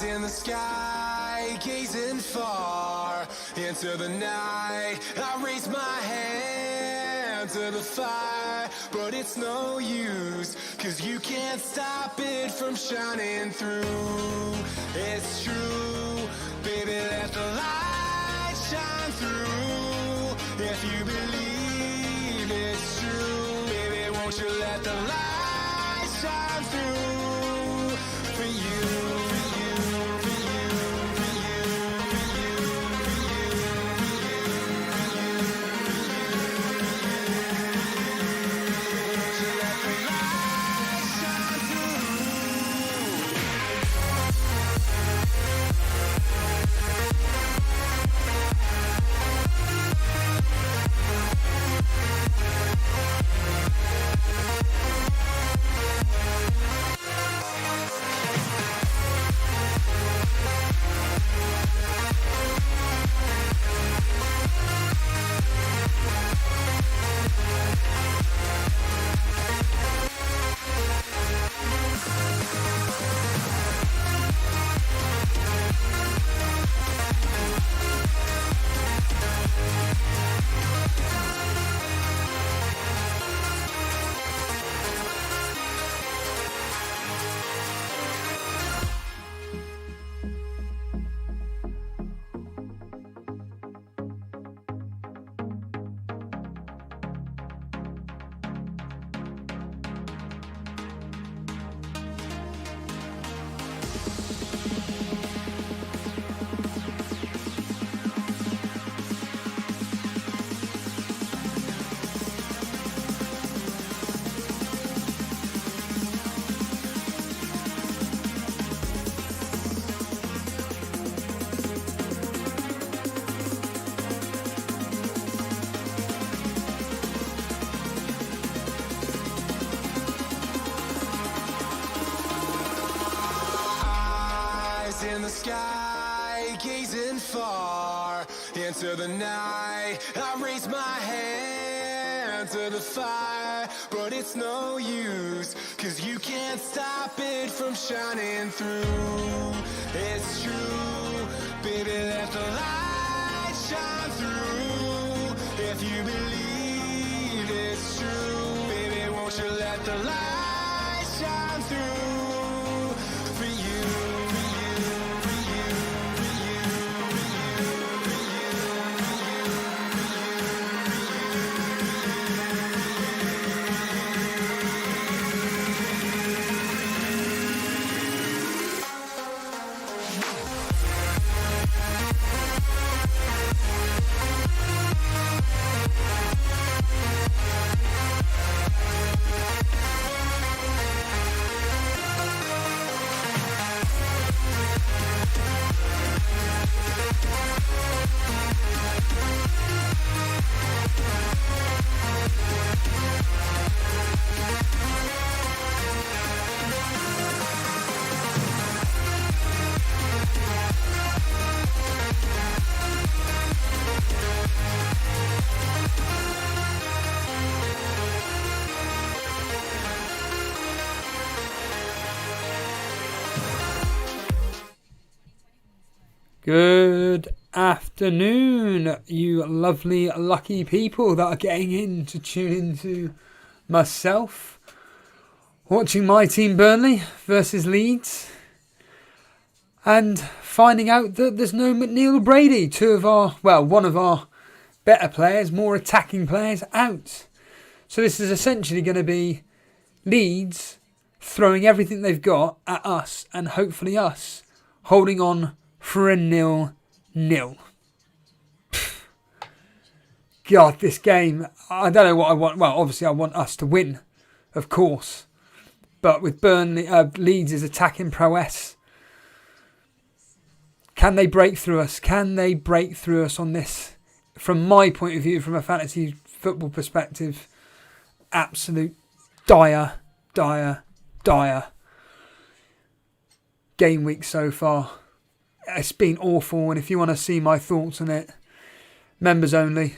In the sky, gazing far into the night, I raise my hand to the fire, but it's no use, 'cause you can't stop it from shining through. It's true, baby, let the light shine through. If you believe it's true, baby, won't you let the light shine through for you. In the sky, gazing far into the night, I raise my hand to the fire, but it's no use, 'cause you can't stop it from shining through. It's true, baby, let the light shine through. If you believe it's true, baby, won't you let the light shine through for you. Good afternoon, you lovely, lucky people that are getting in to tune into myself, watching my team Burnley versus Leeds, and finding out that there's no McNeil Brady, one of our better players, more attacking players out. So this is essentially going to be Leeds throwing everything they've got at us, and hopefully us holding on for a 0-0. God, this game, I don't know what I want. Well, obviously I want us to win, of course. But with Burnley, Leeds' attacking prowess, Can they break through us? Can they break through us on this? From my point of view, from a fantasy football perspective, absolute dire game week so far. It's been awful, and if you want to see my thoughts on it, members only.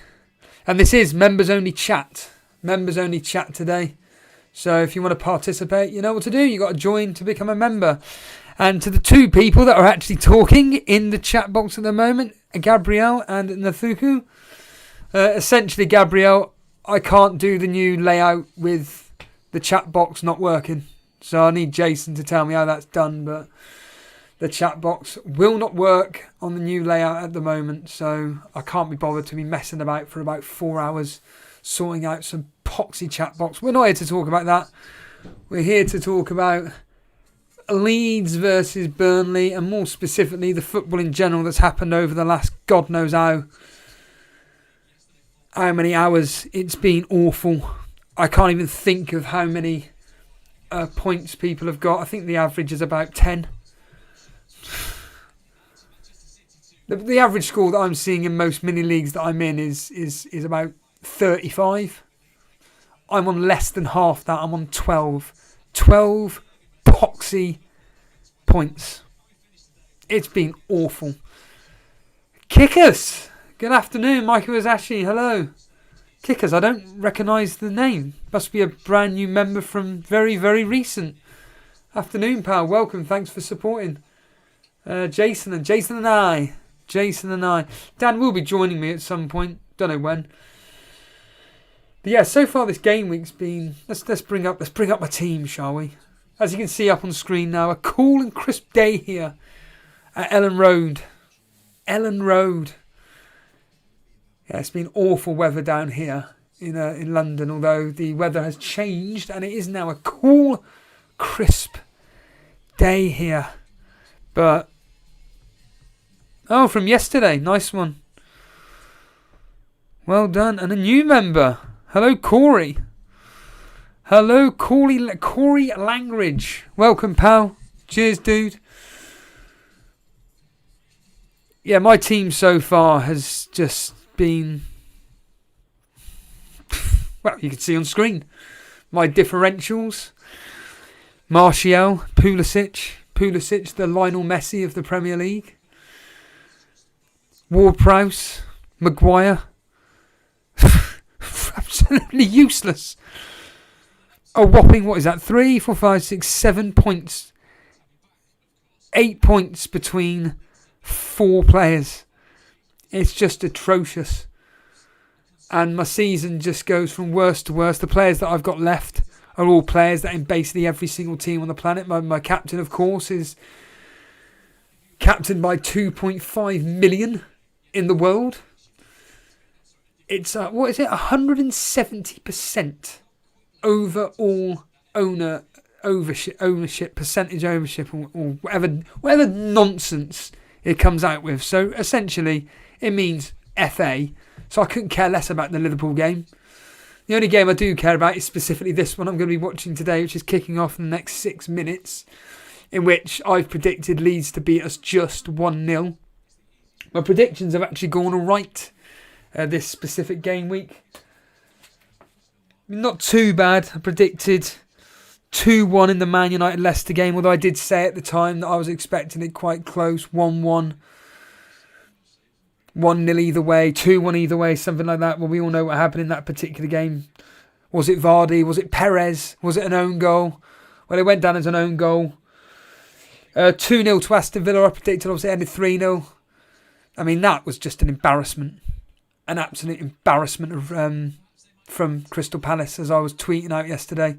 And this is members only chat. Members only chat today. So if you want to participate, you know what to do. You got to join to become a member. And to the two people that are actually talking in the chat box at the moment, Gabrielle and Nathuku. Essentially, Gabrielle, I can't do the new layout with the chat box not working. So I need Jason to tell me how that's done. But the chat box will not work on the new layout at the moment. So I can't be bothered to be messing about for about 4 hours sorting out some poxy chat box. We're not here to talk about that. We're here to talk about Leeds versus Burnley, and more specifically the football in general that's happened over the last God knows how many hours. It's been awful. I can't even think of how many points people have got. I think the average is about 10. The average score that I'm seeing in most mini leagues that I'm in is about 35. I'm on less than half that. I'm on 12. 12 poxy points. It's been awful. Kickers. Good afternoon, Michael Azashi. Hello. Kickers, I don't recognise the name. Must be a brand new member from very, very recent. Afternoon, pal. Welcome. Thanks for supporting. Jason and I. Dan will be joining me at some point. Don't know when. But yeah, so far this game week's been. Let's bring up my team, shall we? As you can see up on the screen now, a cool and crisp day here at Ellen Road. Yeah, it's been awful weather down here in London, although the weather has changed and it is now a cool, crisp day here. But from yesterday, nice one. Well done, and a new member. Hello, Corey. Hello, Corey Langridge. Welcome, pal. Cheers, dude. Yeah, my team so far has just been... Well, you can see on screen. My differentials. Martial, Pulisic, the Lionel Messi of the Premier League. Ward-Prowse, Maguire. Absolutely useless. A whopping, 3, 4, 5, 6, 7 points. 8 points between 4 players. It's just atrocious. And my season just goes from worse to worse. The players that I've got left are all players that in basically every single team on the planet. My captain, of course, is captained by 2.5 million in the world. It's, 170% overall ownership, percentage ownership, or whatever nonsense it comes out with. So essentially, it means FA. So I couldn't care less about the Liverpool game. The only game I do care about is specifically this one I'm going to be watching today, which is kicking off in the next 6 minutes, in which I've predicted Leeds to beat us just 1-0. My predictions have actually gone all right this specific game week. Not too bad. I predicted 2-1 in the Man United-Leicester game, although I did say at the time that I was expecting it quite close. 1-1. 1-0 either way, 2-1 either way, something like that. Well, we all know what happened in that particular game. Was it Vardy? Was it Perez? Was it an own goal? Well, it went down as an own goal. 2-0 to Aston Villa, I predicted. Obviously, it ended 3-0. I mean, that was just an embarrassment. An absolute embarrassment from Crystal Palace, as I was tweeting out yesterday.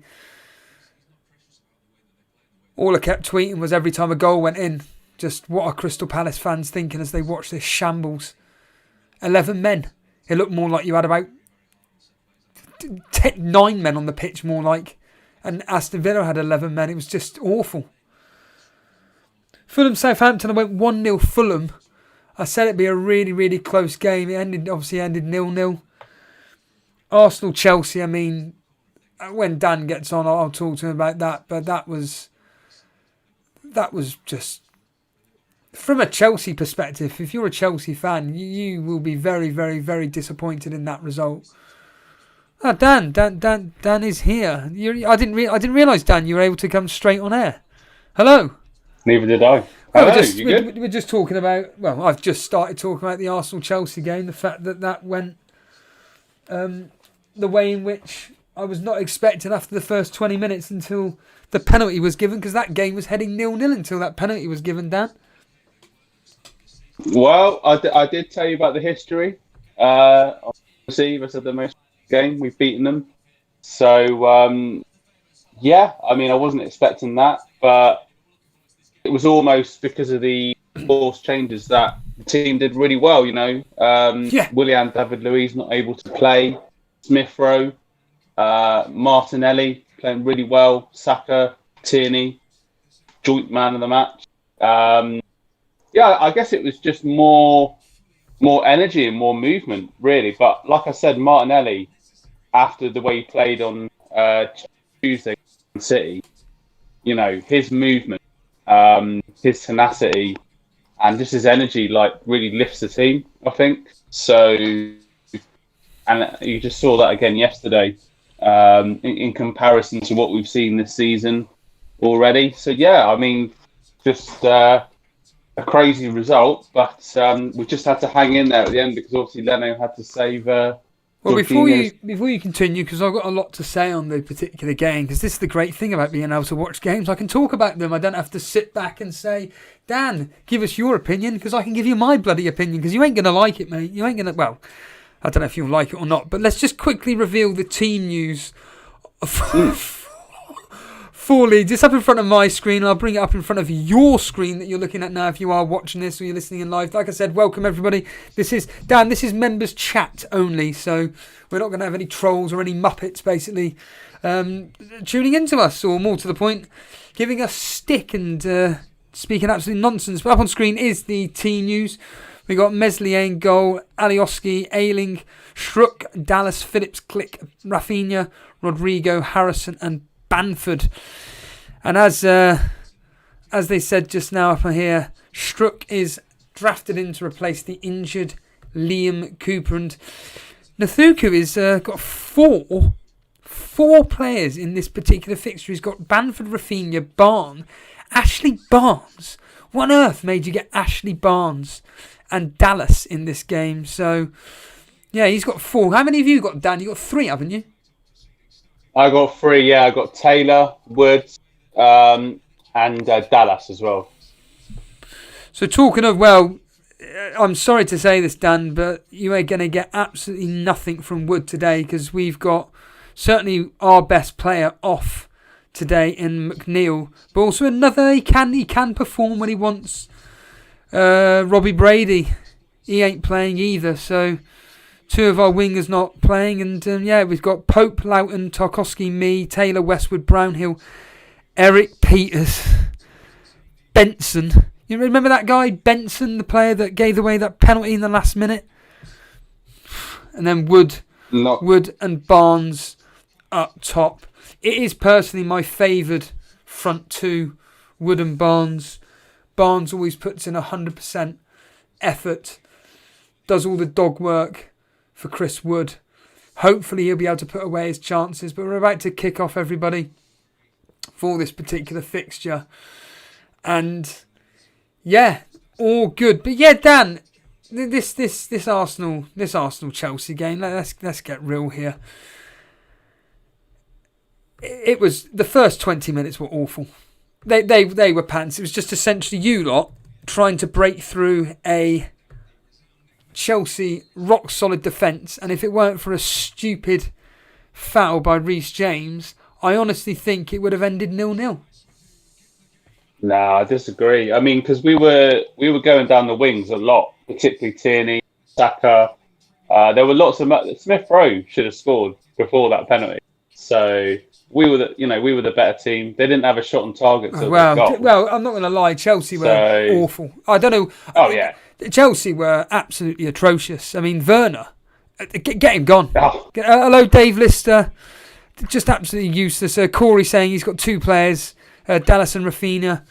All I kept tweeting was every time a goal went in, just what are Crystal Palace fans thinking as they watch this shambles? 11 men. It looked more like you had about 9 men on the pitch, more like. And Aston Villa had 11 men. It was just awful. Fulham-Southampton, I went 1-0 Fulham. I said it'd be a really, really close game. It ended 0-0. Arsenal-Chelsea, I mean, when Dan gets on, I'll talk to him about that. But that was just from a Chelsea perspective, if you're a Chelsea fan, you will be very, very, very disappointed in that result. Oh, Dan is here. I didn't realise, Dan, you were able to come straight on air. Hello. Neither did I. Well, Hello, we're just talking about. Well, I've just started talking about the Arsenal-Chelsea game. The fact that went the way in which I was not expecting after the first 20 minutes until the penalty was given, because that game was heading 0-0 until that penalty was given, Dan. Well, I did tell you about the history. Obviously, this is the most game we've beaten them. So, yeah, I mean, I wasn't expecting that, but it was almost because of the forced changes that the team did really well, Willian David Luiz not able to play, Smith Rowe, Martinelli playing really well, Saka, Tierney, joint man of the match. Yeah, I guess it was just more energy and more movement, really. But like I said, Martinelli, after the way he played on Tuesday in City, his movement, his tenacity, and just his energy, really lifts the team, I think. So, and you just saw that again yesterday, in comparison to what we've seen this season already. So, yeah, I mean, just a crazy result, but we just had to hang in there at the end because obviously Leno had to save. Well, before you continue, because I've got a lot to say on the particular game, because this is the great thing about being able to watch games. I can talk about them. I don't have to sit back and say, Dan, give us your opinion, because I can give you my bloody opinion, because you ain't going to like it, mate. You ain't going to, well, I don't know if you'll like it or not, but let's just quickly reveal the team news for Leeds. It's up in front of my screen. I'll bring it up in front of your screen that you're looking at now if you are watching this or you're listening in live. Like I said, welcome everybody. This is members chat only, so we're not going to have any trolls or any muppets basically tuning into us, or more to the point, giving us stick and speaking absolute nonsense. But up on screen is the team news. We got Meslier in goal, Alioski, Ayling, Schruck, Dallas, Phillips, Click, Rafinha, Rodrigo, Harrison and Bamford. And as they said just now up here, Struck is drafted in to replace the injured Liam Cooper, and Nathuku is got four players in this particular fixture. He's got Bamford, Rafinha, Barnes, Ashley Barnes. What on earth made you get Ashley Barnes and Dallas in this game? So yeah, he's got four. How many have you got, Dan? You got three, haven't you? I got three, yeah. I got Taylor, Woods, and Dallas as well. So talking of, well, I'm sorry to say this, Dan, but you are going to get absolutely nothing from Wood today, because we've got certainly our best player off today in McNeil, but also another he can perform when he wants. Robbie Brady, he ain't playing either, so two of our wingers not playing, and we've got Pope, Loughton, Tarkowski, me, Taylor, Westwood, Brownhill, Eric Peters, Benson. You remember that guy, Benson, the player that gave away that penalty in the last minute? And then Wood and Barnes up top. It is personally my favoured front two, Wood and Barnes. Barnes always puts in 100% effort, does all the dog work for Chris Wood. Hopefully he'll be able to put away his chances, but we're about to kick off, everybody, for this particular fixture. And yeah, all good. But yeah, Dan, this Arsenal Chelsea game, let's get real here. It was, the first 20 minutes were awful. They were pants. It was just essentially you lot trying to break through a Chelsea rock solid defence, and if it weren't for a stupid foul by Reece James, I honestly think it would have ended 0-0. No, I disagree. I mean, because we were going down the wings a lot, particularly Tierney, Saka. There were lots of Smith Rowe should have scored before that penalty. So we were the better team. They didn't have a shot on target. Well, I'm not going to lie. Chelsea were awful. I don't know. Oh yeah. Chelsea were absolutely atrocious. I mean, Werner, get him gone. Oh. Hello, Dave Lister. Just absolutely useless. Corey saying he's got two players, Dallas and Rafinha.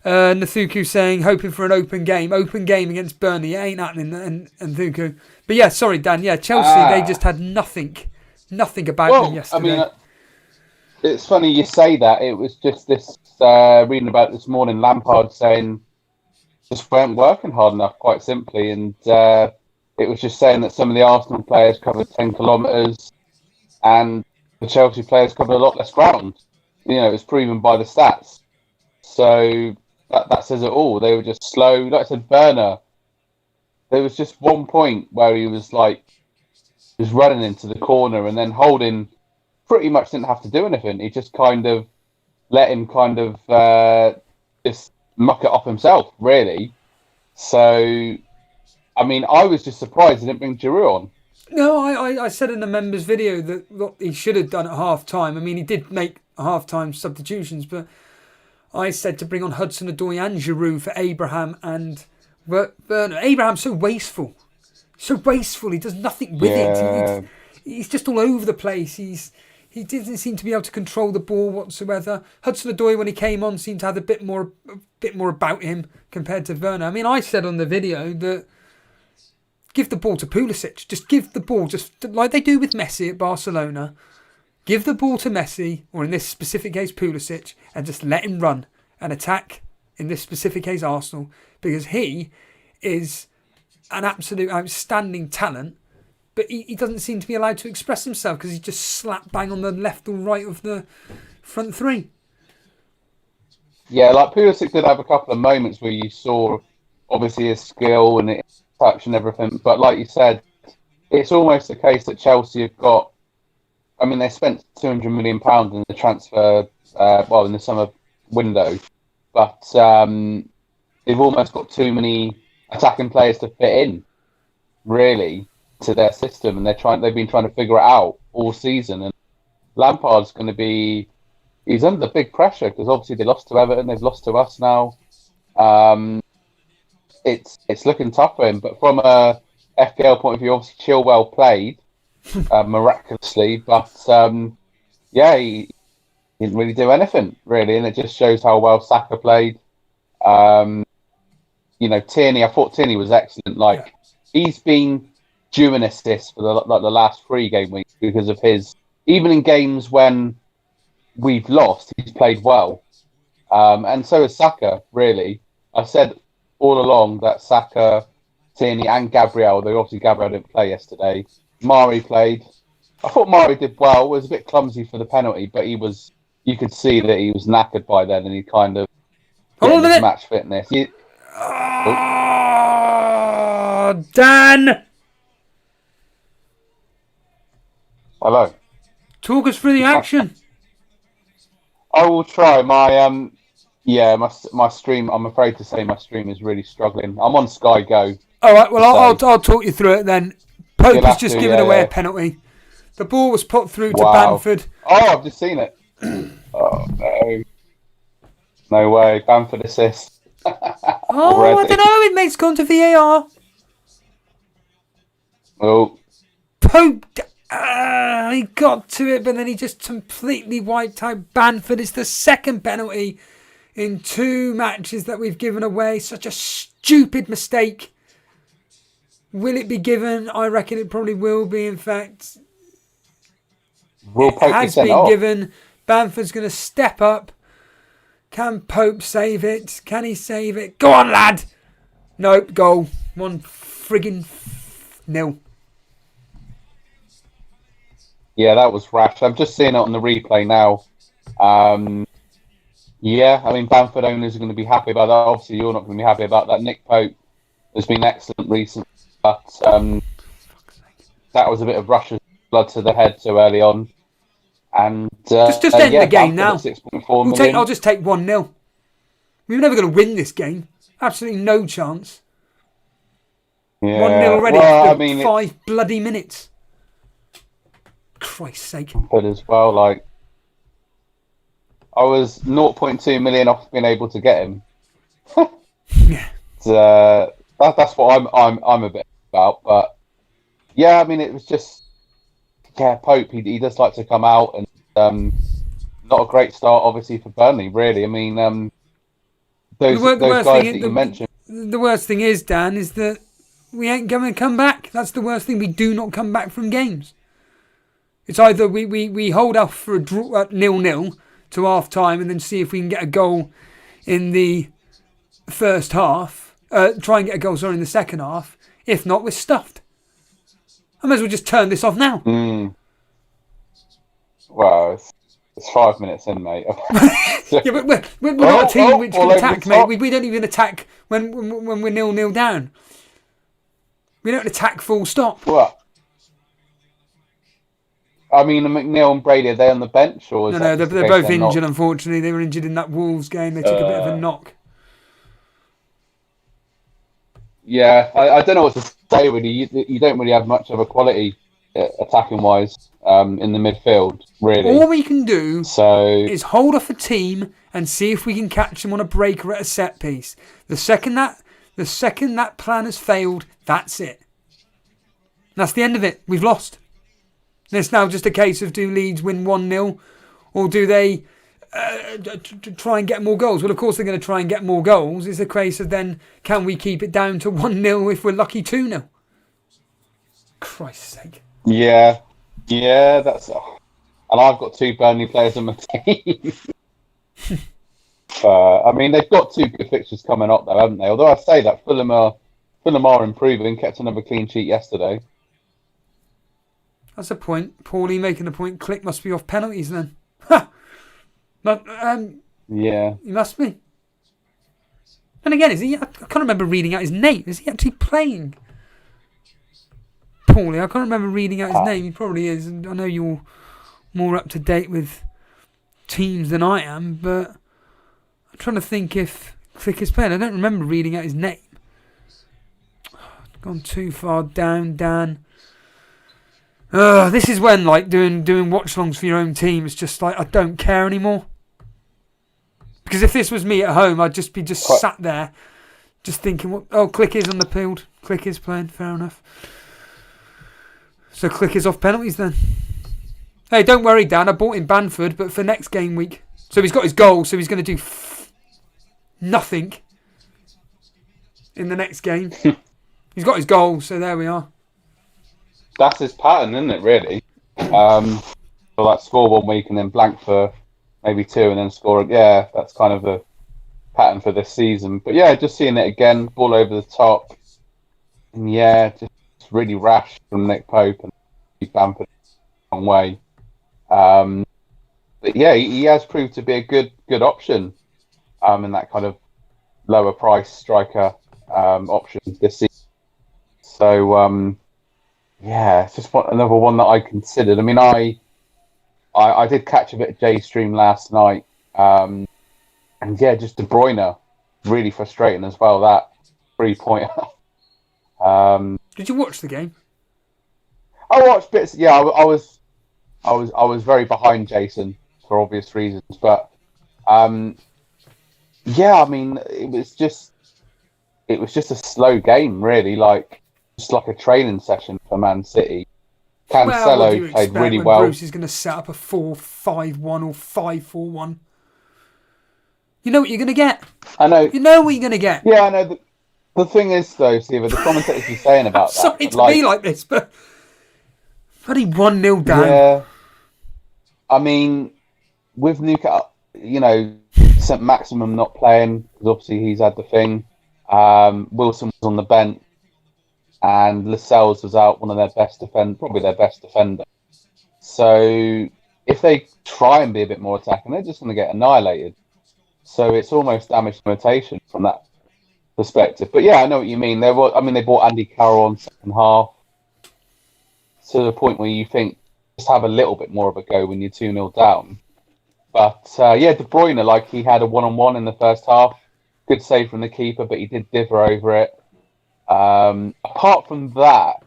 Nathuku saying, hoping for an open game. Open game against Burnley. It ain't happening, and Nathuku. But yeah, sorry, Dan. Yeah, Chelsea, they just had nothing about them yesterday. I mean, it's funny you say that. It was just this, reading about this morning, Lampard saying just weren't working hard enough, quite simply. And it was just saying that some of the Arsenal players covered 10 kilometres and the Chelsea players covered a lot less ground. You know, it was proven by the stats. So that says it all. They were just slow. Like I said, Werner, there was just one point where he was running into the corner, and then Holding pretty much didn't have to do anything. He just kind of let him just muck it off himself, really. So, I mean, I was just surprised he didn't bring Giroud on. No, I said in the members' video that what he should have done at half-time. I mean, he did make half-time substitutions, but I said to bring on Hudson-Odoi and Giroud for Abraham and Werner. Abraham's so wasteful. He does nothing with it. He's just all over the place. He didn't seem to be able to control the ball whatsoever. Hudson-Odoi, when he came on, seemed to have a bit more about him compared to Werner. I mean, I said on the video that give the ball to Pulisic. Just give the ball, just like they do with Messi at Barcelona. Give the ball to Messi, or in this specific case Pulisic, and just let him run and attack, in this specific case Arsenal, because he is an absolute outstanding talent, but he doesn't seem to be allowed to express himself because he's just slap bang on the left or right of the front three. Yeah, like Pulisic did have a couple of moments where you saw obviously his skill and his touch and everything, but like you said, it's almost the case that Chelsea have got, I mean, they spent £200 million in the transfer, in the summer window, but they've almost got too many attacking players to fit in, really, to their system, and they've been trying to figure it out all season. And Lampard's going to be, he's under big pressure because obviously they lost to Everton, they've lost to us now. It's looking tough for him, but from a FPL point of view, obviously Chilwell played miraculously, but he didn't really do anything really, and it just shows how well Saka played. Tierney, I thought Tierney was excellent. He's been due an assist for the last 3 game weeks because of his, even in games when we've lost, he's played well. And so has Saka, really. I said all along that Saka, Tierney and Gabriel, though obviously Gabriel didn't play yesterday. Mari played. I thought Mari did well. It was a bit clumsy for the penalty, but you could see that he was knackered by then, and he kind of his match fitness. Dan! Hello. Talk us through the action. I will try. My stream, I'm afraid to say my stream is really struggling. I'm on Sky Go. All right, well, I'll talk you through it then. Pope has just given away a penalty. The ball was put through to Bamford. Oh, I've just seen it. Oh, no. No way. Bamford assist. I don't know. It makes gone to VAR. Oh. Pope, he got to it, but then he just completely wiped out Bamford. It's the second penalty in 2 matches that we've given away. Such a stupid mistake. Will it be given? I reckon it probably will be. In fact, it has been given. Bamford's going to step up. Can Pope save it? Can he save it? Go on, lad! Nope, goal. 1 friggin' 0. Yeah, that was rash. I'm just seeing it on the replay now. Bamford owners are going to be happy about that. Obviously, you're not going to be happy about that. Nick Pope has been excellent recently, but that was a bit of Russia's blood to the head so early on. And just end the game Bamford now. I'll just take 1-0. We're never going to win this game. Absolutely no chance. Yeah. 1-0 already after 5 bloody minutes. Christ's sake. But as well, I was 0.2 million off being able to get him. Yeah. That's what I'm a bit about. But yeah, it was just Pope. He does like to come out, and not a great start obviously for Burnley. Really, those the guys worst that thing, you mentioned. the worst thing is, Dan, is that we ain't going to come back. That's the worst thing. We do not come back from games. It's either we hold off for a draw at 0-0 to half time and then see if we can get a goal in the first half. Try and get a goal, in the second half. If not, we're stuffed. I might as well just turn this off now. Well, it's 5 minutes in, mate. Yeah, but we're not a team which can attack, mate. We don't even attack when we're 0-0 down. We don't attack full stop. What? I mean, McNeil and Brady, are they on the bench? Or No, they're both injured, unfortunately. They were injured in that Wolves game. They took a bit of a knock. Yeah, I don't know what to say, really. You don't really have much of a quality attacking-wise in the midfield, really. All we can do is hold off a team and see if we can catch them on a break or at a set piece. The second that plan has failed, that's it. That's the end of it. We've lost. It's now just a case of do Leeds win 1-0 or do they try and get more goals? Well, of course they're going to try and get more goals. It's a case of then can we keep it down to 1-0 if we're lucky 2-0? Christ's sake. Yeah, that's... And I've got 2 Burnley players on my team. I mean, they've got 2 good fixtures coming up, though, haven't they? Although I say that Fulham are improving, kept another clean sheet yesterday. That's a point. Paulie making a point. Click must be off penalties then. Ha! But, yeah. He must be. And again, is he? I can't remember reading out his name. Is he actually playing? Paulie, I can't remember reading out his name. He probably is. And I know you're more up to date with teams than I am, but I'm trying to think if Click is playing. I don't remember reading out his name. Gone too far down, Dan. This is when, like, doing watch-alongs for your own team, it's just like, I don't care anymore. Because if this was me at home, I'd just be sat there, just thinking, Click is on the field. Click is playing, fair enough. So Click is off penalties then. Hey, don't worry, Dan, I bought in Bamford, but for next game week. So he's got his goal, so he's going to do nothing in the next game. He's got his goal, so there we are. That's his pattern, isn't it, really? So, like, score 1 week and then blank for maybe 2 and then score. Yeah, that's kind of the pattern for this season. But yeah, just seeing it again, ball over the top. And yeah, just really rash from Nick Pope and Bamford a long way. But yeah, he has proved to be a good option in that kind of lower price striker option this season. So, yeah, it's just another one that I considered. I mean, I did catch a bit of Jay's stream last night. And yeah, just De Bruyne, really frustrating as well, that 3-pointer. Did you watch the game? I watched bits. Yeah, I was very behind Jason for obvious reasons, but yeah, I mean, it was just a slow game, really, just like a training session for Man City. Cancelo played really well. Bruce is going to set up a 4-5-1 or 5-4-1. You know what you're going to get. I know. You know what you're going to get. Yeah, I know. The thing is, though, Steve, the commentators be saying about that. Sorry to be like this, but bloody 1-0 down. Yeah. I mean, with Newcastle, St. Maximum not playing, because obviously he's had the thing. Wilson was on the bench. And Lascelles was out, one of their best probably their best defender. So if they try and be a bit more attacking, they're just going to get annihilated. So it's almost damage limitation from that perspective. But yeah, I know what you mean. They bought Andy Carroll on second half to the point where you think just have a little bit more of a go when you're 2-0 down. But yeah, De Bruyne, he had a one-on-one in the first half. Good save from the keeper, but he did dither over it. Apart from that,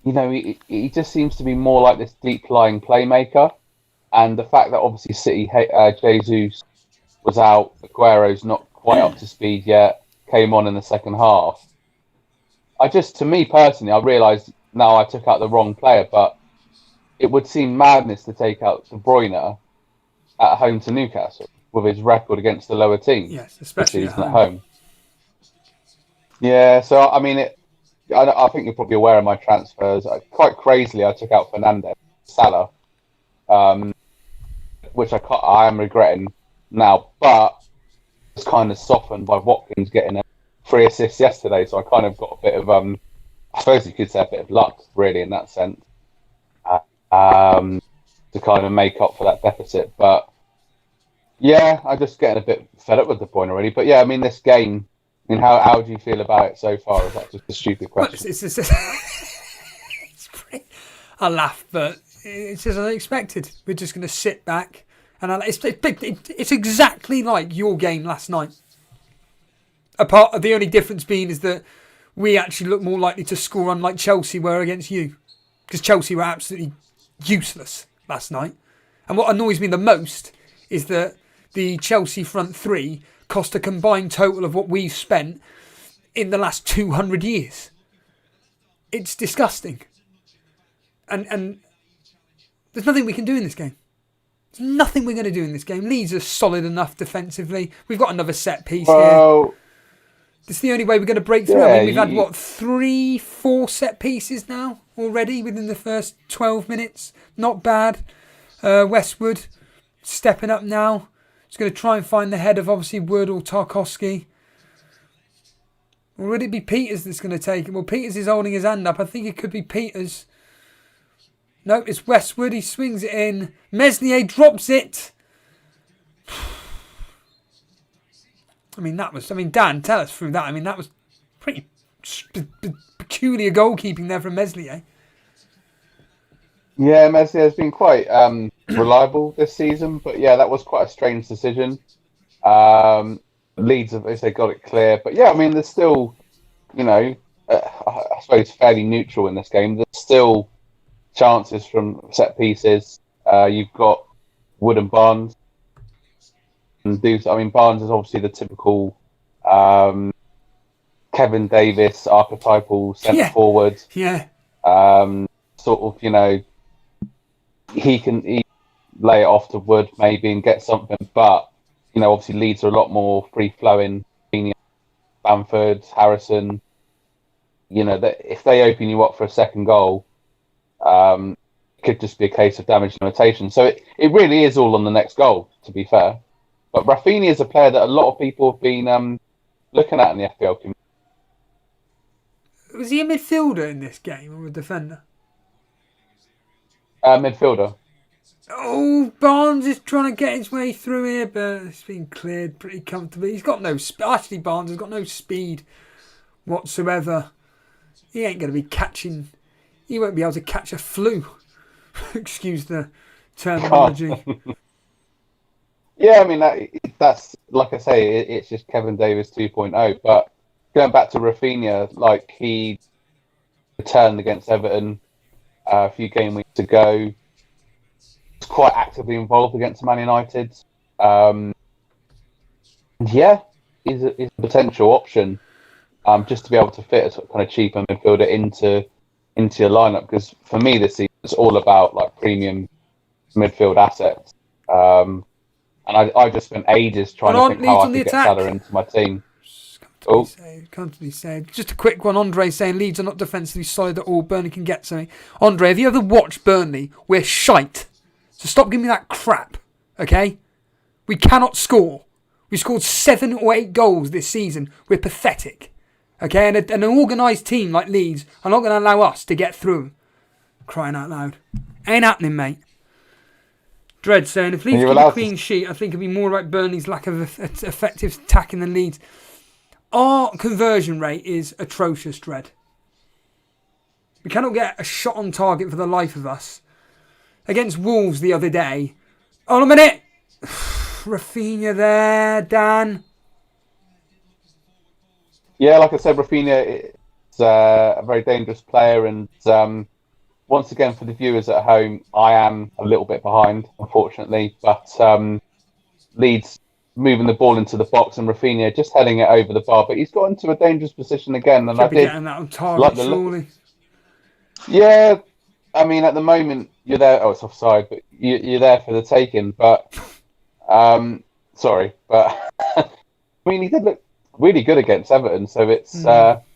he just seems to be more like this deep-lying playmaker. And the fact that obviously City, Jesus was out, Aguero's not quite up to speed yet, came on in the second half. To me personally, I realised now I took out the wrong player, but it would seem madness to take out De Bruyne at home to Newcastle. with his record against the lower teams. Yes, this especially season at home. Yeah, so I mean, I think you're probably aware of my transfers. Quite crazily, I took out Fernandez, Salah, which I am regretting now, but it's kind of softened by Watkins getting 3 assists yesterday. So I kind of got a bit of, I suppose you could say a bit of luck, really, in that sense, to kind of make up for that deficit. But yeah, I'm just getting a bit fed up with the point already. But yeah, I mean, this game, I mean, how do you feel about it so far? Is that just a stupid question? It's pretty, I laugh, but it's as unexpected. We're just going to sit back. And it's exactly like your game last night. Apart of the only difference being is that we actually look more likely to score, unlike Chelsea were against you. Because Chelsea were absolutely useless last night. And what annoys me the most is that the Chelsea front three cost a combined total of what we've spent in the last 200 years. It's disgusting. And there's nothing we can do in this game. There's nothing we're going to do in this game. Leeds are solid enough defensively. We've got another set piece here. It's the only way we're going to break through. I mean, we've had, 3-4 set pieces now already within the first 12 minutes. Not bad. Westwood stepping up now. He's going to try and find the head of, obviously, Wood or Tarkowski. Or would it be Peters that's going to take it? Well, Peters is holding his hand up. I think it could be Peters. No, it's Westwood. He swings it in. Meslier drops it. Dan, tell us through that. I mean, that was pretty peculiar goalkeeping there from Meslier. Yeah, Meslier has been quite reliable this season, but yeah, that was quite a strange decision. Leeds have, they got it clear, but yeah, I mean, there's still, I suppose, fairly neutral in this game. There's still chances from set pieces. You've got Wood and Barnes. Barnes is obviously the typical Kevin Davis archetypal centre forward. Yeah. He can lay it off to Wood maybe and get something, but obviously Leeds are a lot more free flowing. Bamford, Harrison. That if they open you up for a second goal, it could just be a case of damage limitation. So it really is all on the next goal, to be fair. But Rafinha is a player that a lot of people have been looking at in the FPL community. Was he a midfielder in this game or a defender? Midfielder. Oh, Barnes is trying to get his way through here, but it's been cleared pretty comfortably. He's got no speed. Actually, Barnes has got no speed whatsoever. He ain't going to be catching... He won't be able to catch a flu. Excuse the terminology. Yeah, I mean, that's like I say, it's just Kevin Davis 2.0. But going back to Rafinha, he returned against Everton a few game weeks ago. Was quite actively involved against Man United. He's a potential option just to be able to fit a sort of kind of cheaper midfielder into your lineup. Because for me, this season it's all about premium midfield assets. And I just spent ages trying to think how I could get Salah into my team. Comfortably saved. Just a quick one. Andre saying Leeds are not defensively solid at all. Burnley can get something. Andre, have you ever watched Burnley? We're shite. So stop giving me that crap. Okay? We cannot score. We scored 7 or 8 goals this season. We're pathetic. Okay? And an organised team like Leeds are not going to allow us to get through. Crying out loud. Ain't happening, mate. Dread saying, if Leeds keep a clean sheet, I think it'd be more like Burnley's lack of effective attacking than Leeds. Our conversion rate is atrocious, Dread. We cannot get a shot on target for the life of us. Against Wolves the other day. Hold on a minute. Rafinha there, Dan. Yeah, like I said, Rafinha is a very dangerous player, and once again, for the viewers at home, I am a little bit behind, unfortunately. But Leeds moving the ball into the box and Rafinha just heading it over the bar. But he's got into a dangerous position again. And Should be getting that on target, surely. Yeah, I mean, at the moment, you're there. Oh, it's offside, but you're there for the taking. But Sorry, but I mean, he did look really good against Everton. So it's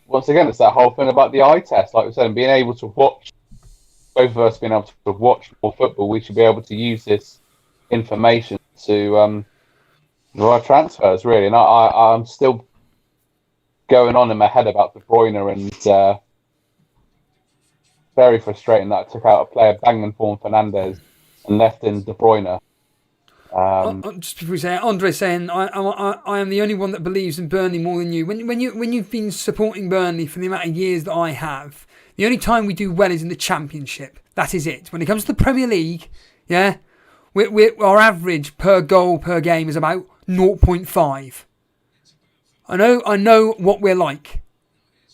once again, it's that whole thing about the eye test, like we said, and being able to watch. Both of us being able to watch more football, we should be able to use this information to do our transfers, really. And I'm still going on in my head about De Bruyne, and very frustrating that I took out a player banging for Fernandes and left in De Bruyne. Just before we say it, Andre saying I am the only one that believes in Burnley more than you. When you've been supporting Burnley for the amount of years that I have, the only time we do well is in the Championship. That is it. When it comes to the Premier League, yeah, our average per goal per game is about 0.5. I know what we're like.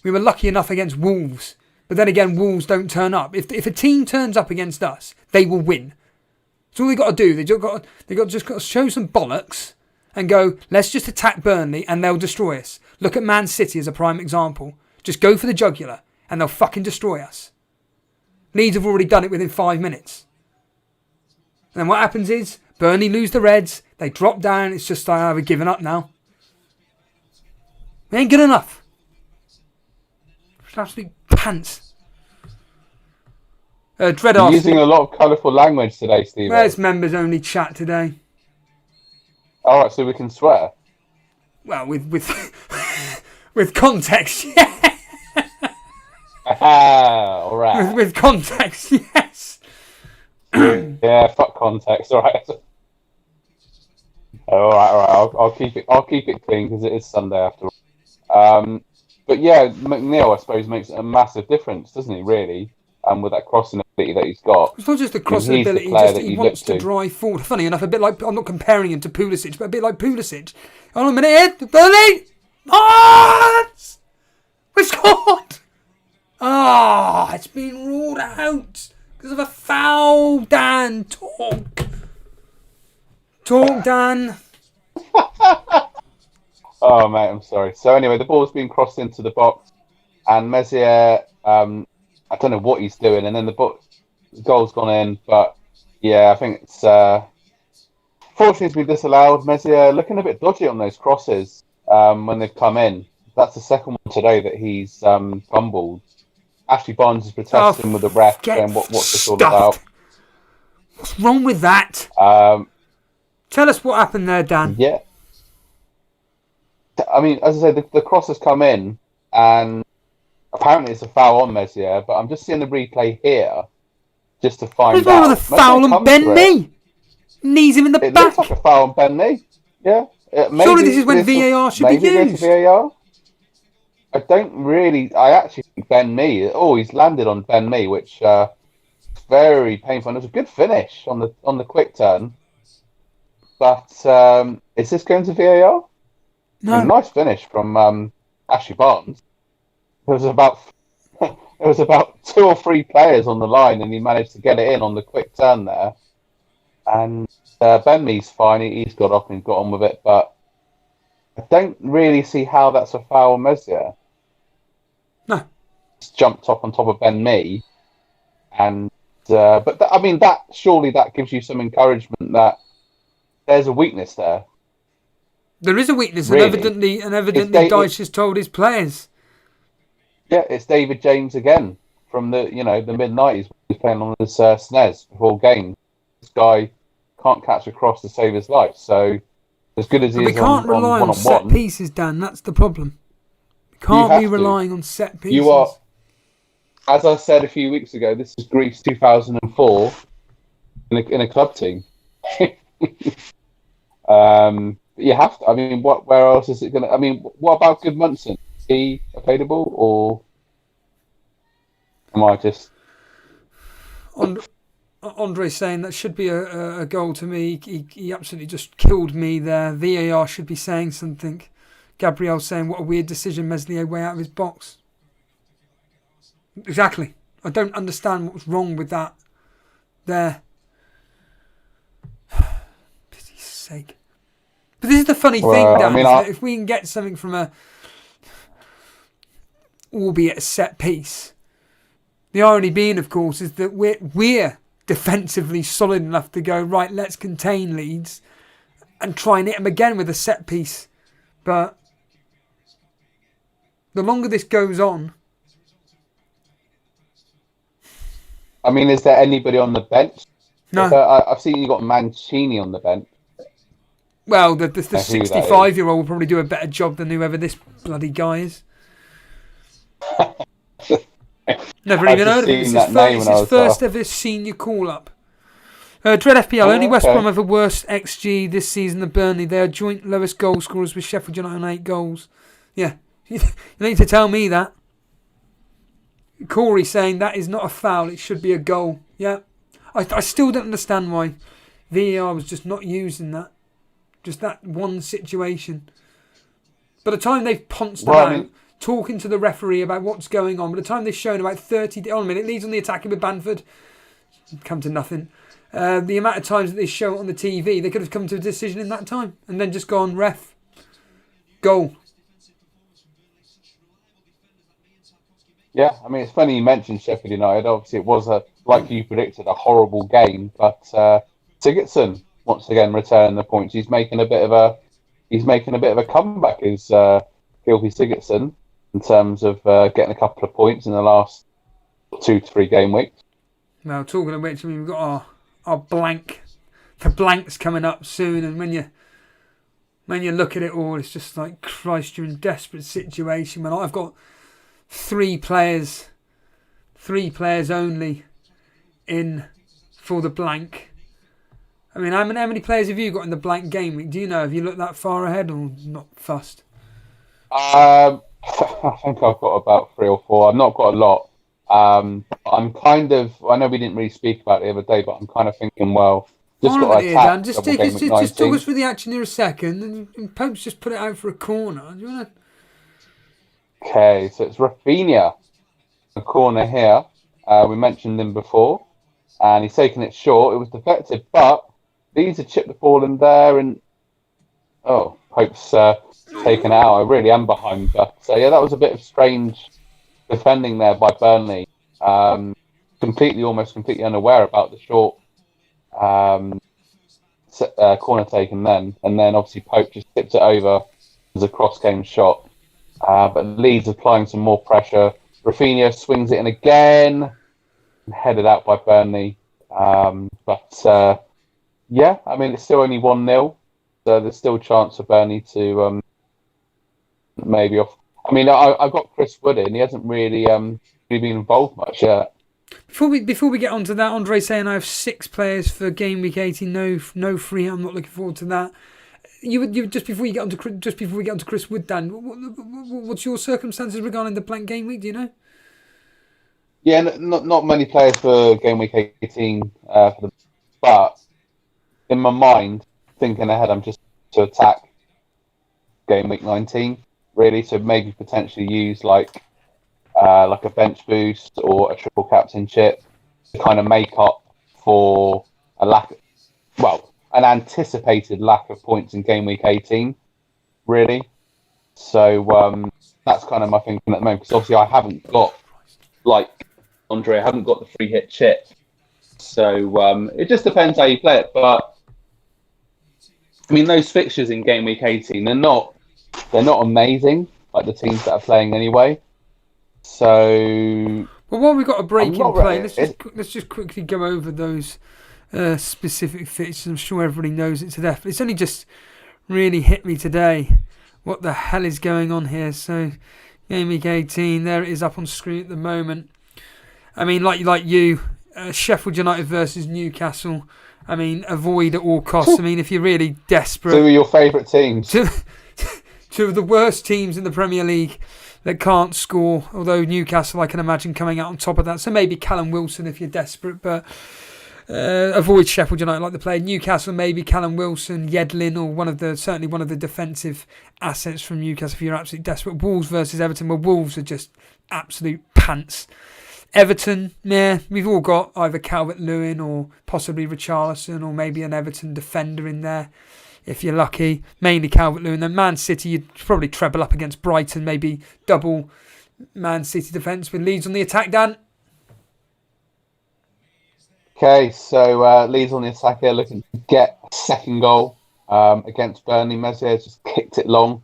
We were lucky enough against Wolves, but then again, Wolves don't turn up. If a team turns up against us, they will win. That's all they got to do. They just got to show some bollocks and go, let's just attack Burnley and they'll destroy us. Look at Man City as a prime example. Just go for the jugular and they'll fucking destroy us. Leeds have already done it within 5 minutes. And then what happens is, Burnley lose the Reds, they drop down, it's just like, we're giving up now. We ain't good enough. It's absolute pants. Dread You're using a lot of colourful language today, Steve. Well, it's members only chat today. Alright, so we can swear. Well, with with context, yeah. Alright. With context, yes. Yeah, fuck context, alright. Alright. I'll keep it clean because it is Sunday after all. But yeah, McNeil, I suppose, makes a massive difference, doesn't he, really? With that crossing ability that he's got. It's not just the crossing ability, just he wants to drive forward. Funny enough, a bit like, I'm not comparing him to Pulisic, but a bit like Pulisic. Hold on a minute, Burnley! We scored! It's been ruled out because of a foul, Dan. Talk, Dan. Oh, mate, I'm sorry. So anyway, the ball's been crossed into the box, and Messier, I don't know what he's doing, and then the goal's gone in, but yeah, I think it's fortunately it's been disallowed. Messier looking a bit dodgy on those crosses when they've come in. That's the second one today that he's fumbled. Ashley Barnes is protesting with the ref, saying what's this all about? What's wrong with that? Tell us what happened there, Dan. Yeah. I mean, as I say, the cross has come in, and apparently it's a foul on Messier, but I'm just seeing the replay here just to find out. What's wrong with a foul on Ben Mee? Knees him in the back. It looks like a foul on Ben Mee. Yeah. Surely this is when VAR should be used. VAR? I actually think Ben Mee. He's landed on Ben Mee, which very painful. And it was a good finish on the quick turn. But is this going to VAR? No. A nice finish from Ashley Barnes. There was about 2 or 3 players on the line, and he managed to get it in on the quick turn there. And Ben Mee's fine. He's got off and got on with it, but I don't really see how that's a foul on Messier. No. Just jumped up on top of Ben Mee, and that surely that gives you some encouragement that there's a weakness there. There is a weakness, really? and evidently Dyche has told his players. Yeah, it's David James again from the mid-90s. He's playing on his SNES before game. This guy can't catch a cross to save his life. So as good as he is, we can't rely on set pieces, Dan. That's the problem. We can't be relying on set pieces. You are, as I said a few weeks ago, this is Greece 2004 in a club team. You have to. I mean, where else is it going to? I mean, what about Goodmanson? Is he available, or am I just? Andre's saying that should be a goal to me. He absolutely just killed me there. VAR should be saying something. Gabriel saying, what a weird decision, Meslier way out of his box. Exactly. I don't understand what's wrong with that there. Pity's sake. But this is the funny thing, Dan, that if we can get something from albeit a set piece, the irony being, of course, is that we're defensively solid enough to go, right, let's contain Leeds. and try and hit him again with a set piece. But the longer this goes on... I mean, is there anybody on the bench? No. I've seen you got Mancini on the bench. Well, the 65-year-old will probably do a better job than whoever this bloody guy is. Never even heard of it. It's his first ever senior call-up. Dread FPL, only West Brom have a worse XG this season than Burnley. They are joint lowest goal scorers with Sheffield United on 8 goals. Yeah, you need to tell me that. Corey saying that is not a foul, it should be a goal. Yeah, I still don't understand why VAR was just not using that. Just that one situation. By the time they've ponced about, talking to the referee about what's going on, by the time they've shown about 30... Oh, a minute, Leeds on the attacking with Bamford. Come to nothing. The amount of times that they show it on the TV, they could have come to a decision in that time. And then just gone, ref, goal. Yeah, I mean, it's funny you mentioned Sheffield United. Obviously, it was, like you predicted, a horrible game. But Sigurdsson, once again, returning the points. He's making a bit of a comeback, is Gylfi Sigurdsson, in terms of getting a couple of points in the last 2 to 3 game weeks. Well, talking of which, I mean, we've got our blank. The blank's coming up soon, and when you look at it all, it's just like, Christ, you're in a desperate situation. When I've got 3 players only in for the blank. I mean, how many players have you got in the blank game week? Do you know? Have you looked that far ahead or not fussed? I think I've got about 3 or 4. I've not got a lot. I'm kind of... I know we didn't really speak about it the other day, but I'm kind of thinking, well... Just got to attack. Just talk us through the action here a second. And Pope's just put it out for a corner. Do you want to... Okay, so it's Rafinha. The corner here. We mentioned him before. And he's taken it short. It was deflected, but... These have chipped the ball in there, and Pope's taken it out. I really am behind. But yeah, that was a bit of strange defending there by Burnley. Almost completely unaware about the short corner taken then, and then obviously Pope just tipped it over as a cross-game shot. But Leeds applying some more pressure. Rafinha swings it in again, headed out by Burnley. Yeah, I mean, it's still only 1-0, so there's still a chance for Burnley to maybe off. I mean, I've got Chris Wood in. He hasn't really been involved much yet. Before we get onto that, Andre saying I have 6 players for game week 18. No free. I'm not looking forward to that. You just before we get onto Chris Wood, Dan. What's your circumstances regarding the blank game week? Do you know? Yeah, not many players for game week 18 but. In my mind, thinking ahead, I'm just to attack game week 19, really, to maybe potentially use like a bench boost or a triple captainship to kind of make up for an anticipated lack of points in game week 18, really. So that's kind of my thinking at the moment, because obviously I haven't got, like Andre, I haven't got the free hit chip. So it just depends how you play it, but I mean, those fixtures in game week 18, they're not amazing, like the teams that are playing anyway. So, well, while we've got a break in play, let's just quickly go over those specific fixtures. I'm sure everybody knows it to death, but it's only just really hit me today. What the hell is going on here? So, game week 18, there it is up on screen at the moment. I mean, like you, Sheffield United versus Newcastle. I mean, avoid at all costs. I mean, if you're really desperate... 2 of your favourite teams. 2 of the worst teams in the Premier League that can't score. Although Newcastle, I can imagine, coming out on top of that. So maybe Callum Wilson if you're desperate. But avoid Sheffield United like the player. Newcastle, maybe Callum Wilson, Yedlin, or certainly one of the defensive assets from Newcastle if you're absolutely desperate. Wolves versus Everton. Well, Wolves are just absolute pants. Everton, we've all got either Calvert-Lewin or possibly Richarlison or maybe an Everton defender in there if you're lucky. Mainly Calvert-Lewin. Then Man City, you'd probably treble up against Brighton, maybe double Man City defence with Leeds on the attack, Dan. Okay, so Leeds on the attack here looking to get a second goal against Burnley. Messier just kicked it long,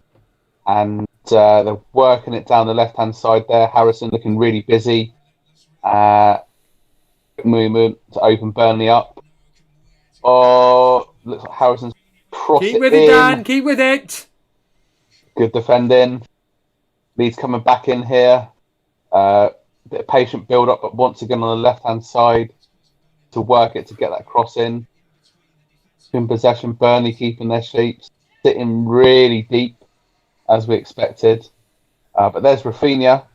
and they're working it down the left-hand side there. Harrison looking really busy. Movement to open Burnley up. Oh, looks like Harrison's crossed Keep it with in. it, Dan. Keep with it. Good defending. Leeds coming back in here. Bit of patient build-up, but once again on the left-hand side to work it to get that cross in. In possession, Burnley keeping their shapes, sitting really deep as we expected. But there's Rafinha.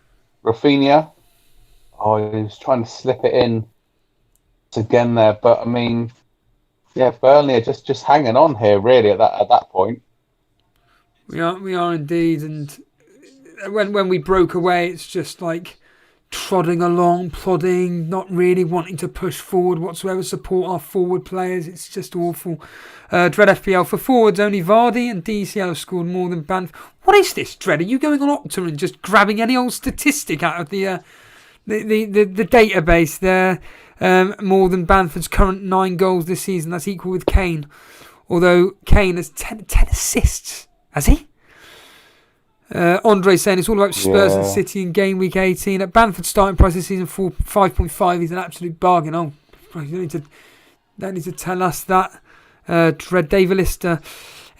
Oh, he was trying to slip it in again there, but I mean, yeah, Burnley are just hanging on here really at that point. We are indeed, and when we broke away, it's just like trotting along, plodding, not really wanting to push forward whatsoever, support our forward players. It's just awful. Dread FPL for forwards, only Vardy and DCL have scored more than Banff. What is this, Dread? Are you going on Opta and just grabbing any old statistic out of the database there? More than Bamford's current 9 goals this season. That's equal with Kane. Although Kane has 10 assists. Has he? Andre saying it's all about Spurs and City in game week 18. At Bamford's starting price this season, 5.5. He's an absolute bargain. Oh, you don't need to tell us that. Dread David Lister.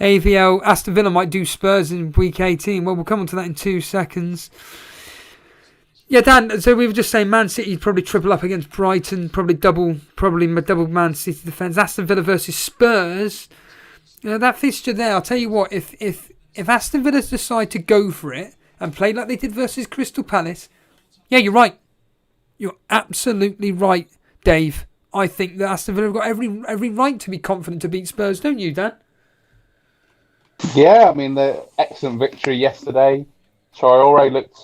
AVL, Aston Villa might do Spurs in week 18. Well, we'll come on to that in 2 seconds. Yeah, Dan, so we were just saying Man City probably triple up against Brighton, probably double Man City defence. Aston Villa versus Spurs. You know, that fixture there, I'll tell you what, if Aston Villa decide to go for it and play like they did versus Crystal Palace, yeah, you're right. You're absolutely right, Dave. I think that Aston Villa have got every right to be confident to beat Spurs, don't you, Dan? Yeah, I mean, the excellent victory yesterday. Traore looked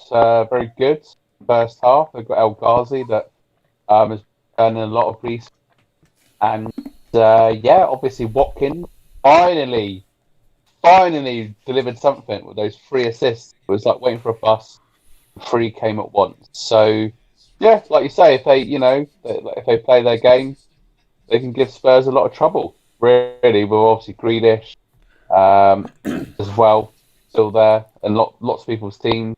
very good. First half, they've got El Ghazi that is earning a lot of grease, and obviously Watkins finally delivered something with those 3 assists. It was like waiting for a bus. 3 came at once. So yeah, like you say, if they play their game, they can give Spurs a lot of trouble. Really, we're obviously Grealish as well still there, and lots of people's teams.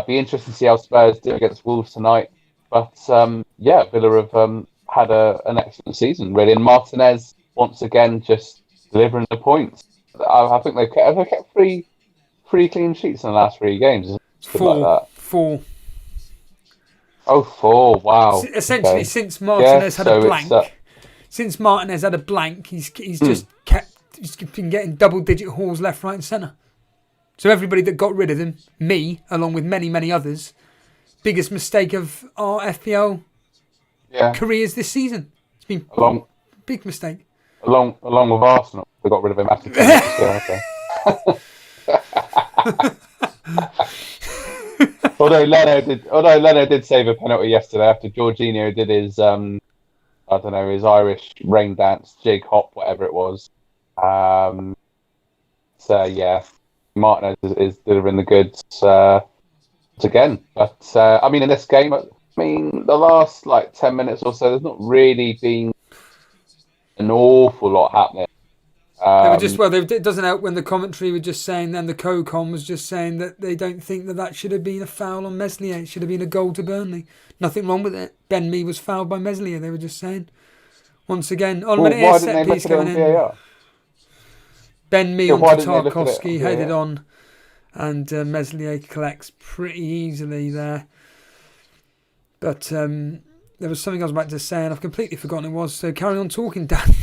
Be interesting to see how Spurs do against Wolves tonight. But Villa have had an excellent season, really. And Martinez, once again, just delivering the points. I think they've kept three clean sheets in the last 3 games. 4. Like that. 4. Oh, 4. Wow. Essentially, okay. Since Martinez had a blank, he's just he's been getting double-digit hauls left, right and centre. So everybody that got rid of him, me, along with many, many others, biggest mistake of our FPL careers this season. It's been a big mistake. Along with Arsenal, they got rid of him after 2 minutes. Although Leno did save a penalty yesterday after Jorginho did his his Irish rain dance, jig hop, whatever it was. Martinez is delivering the goods again. But in this game, the last 10 minutes or so, there's not really been an awful lot happening. It doesn't help when the commentary were just saying, then the co-com was just saying that they don't think that should have been a foul on Meslier. It should have been a goal to Burnley. Nothing wrong with it. Ben Mee was fouled by Meslier, they were just saying. Once again, on a minute here, set piece coming in. Ben Mee onto Tarkovsky, headed on, and Meslier collects pretty easily there. But there was something I was about to say, and I've completely forgotten it was, so carry on talking, Dan.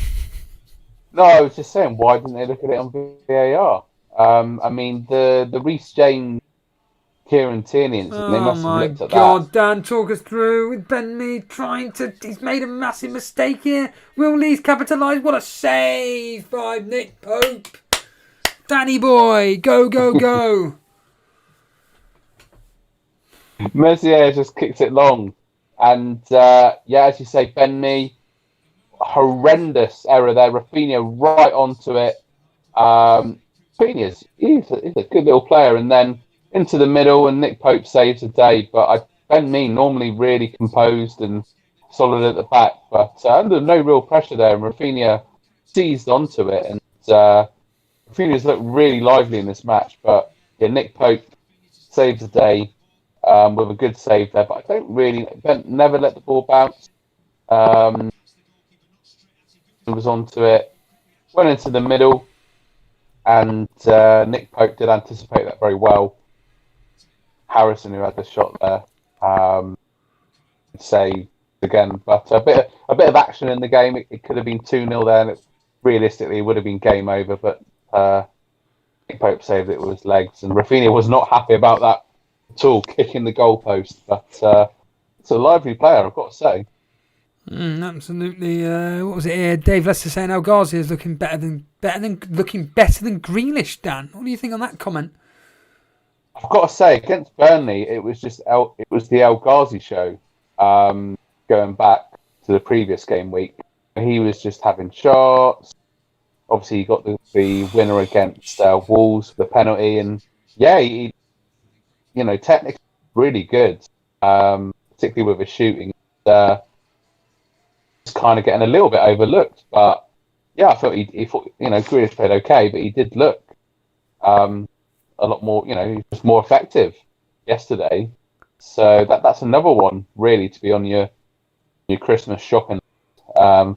No, I was just saying, why didn't they look at it on VAR? The Reece James, Kieran Tierney incident, they must have looked at that. Oh my God, Dan, talk us through with Ben Mee he's made a massive mistake here. Will Leeds capitalise? What a save by Nick Pope. Danny boy, go, go, go. Messier just kicked it long. And, as you say, Ben Mee, horrendous error there. Rafinha right onto it. Rafinha's he's a good little player. And then into the middle, and Nick Pope saves the day. But Ben Mee, normally really composed and solid at the back, but under no real pressure there, and Rafinha seized onto it, and Rafinha's looked really lively in this match. But yeah, Nick Pope saved the day with a good save there, but never let the ball bounce. Was onto it, went into the middle, and Nick Pope did anticipate that very well. Harrison, who had the shot there, saved again, but a bit of action in the game. It could have been 2-0 there, and realistically it would have been game over. But Nick Pope saved it with his legs, and Rafinha was not happy about that at all, kicking the goalpost. But it's a lively player, I've got to say. Absolutely. What was it here? Dave Lester saying El Ghazi is looking better than Grealish. Dan, what do you think on that comment? I've got to say, against Burnley, it was the El Ghazi show. Going back to the previous game week, he was just having shots. Obviously, he got the winner against Wolves for the penalty, and he technically really good, particularly with his shooting. Kind of getting a little bit overlooked, but I thought Grealish played okay, but he did look a lot more, he was more effective yesterday. So that's another one really to be on your Christmas shopping for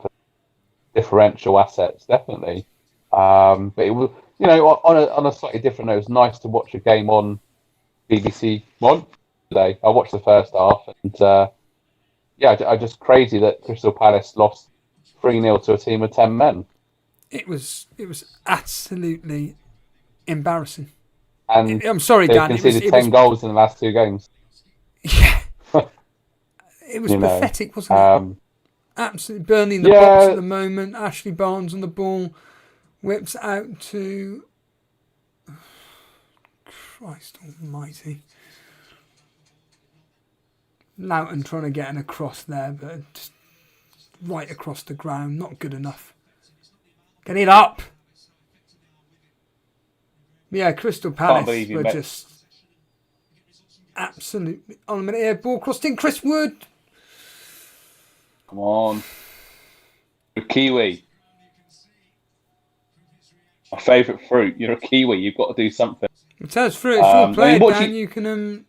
differential assets, definitely. But it was, on a slightly different note, it was nice to watch a game on BBC One today. I watched the first half, and I just crazy that Crystal Palace lost 3-0 to a team of 10 men. It was absolutely embarrassing. And I'm sorry, Dan. They conceded 10 goals in the last 2 games. Yeah. It was pathetic, wasn't it? Absolutely. Burnley in the box at the moment. Ashley Barnes on the ball. Whips out to... Christ almighty. Loughton trying to get an across there, but just right across the ground. Not good enough. Get it up! Yeah, Crystal Palace were just absolutely... On a minute here, ball crossed in. Chris Wood. Come on. You're a Kiwi. My favourite fruit. You're a Kiwi. You've got to do something. Tell us through. It's your player, Dan. You can...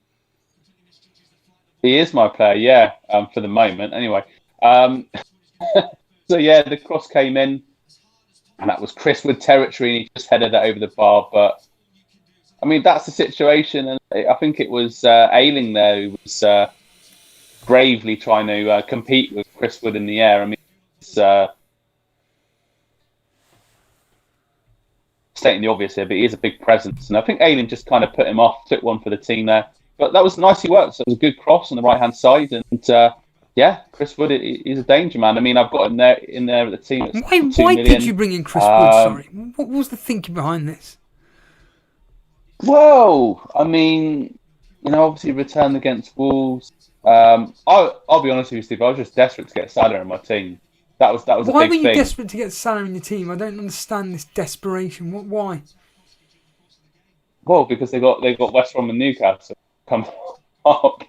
He is my player, yeah, for the moment. Anyway. So, the cross came in, and that was Chris Wood territory, and he just headed it over the bar. But, I mean, that's the situation. And I think it was Ayling there who was bravely trying to compete with Chris Wood in the air. I mean, it's stating the obvious here, but he is a big presence. And I think Ayling just kind of put him off, took one for the team there. But that was nicely worked. So it was a good cross on the right-hand side. And, Chris Wood is a danger man. I mean, I've got him in there at the team. Why did you bring in Chris Wood? Sorry. What was the thinking behind this? Well, I mean, obviously returned against Wolves. I'll be honest with you, Steve. I was just desperate to get Salah in my team. That was a big thing. Why were you desperate to get Salah in your team? I don't understand this desperation. Why? Well, because they got West Brom and Newcastle come up.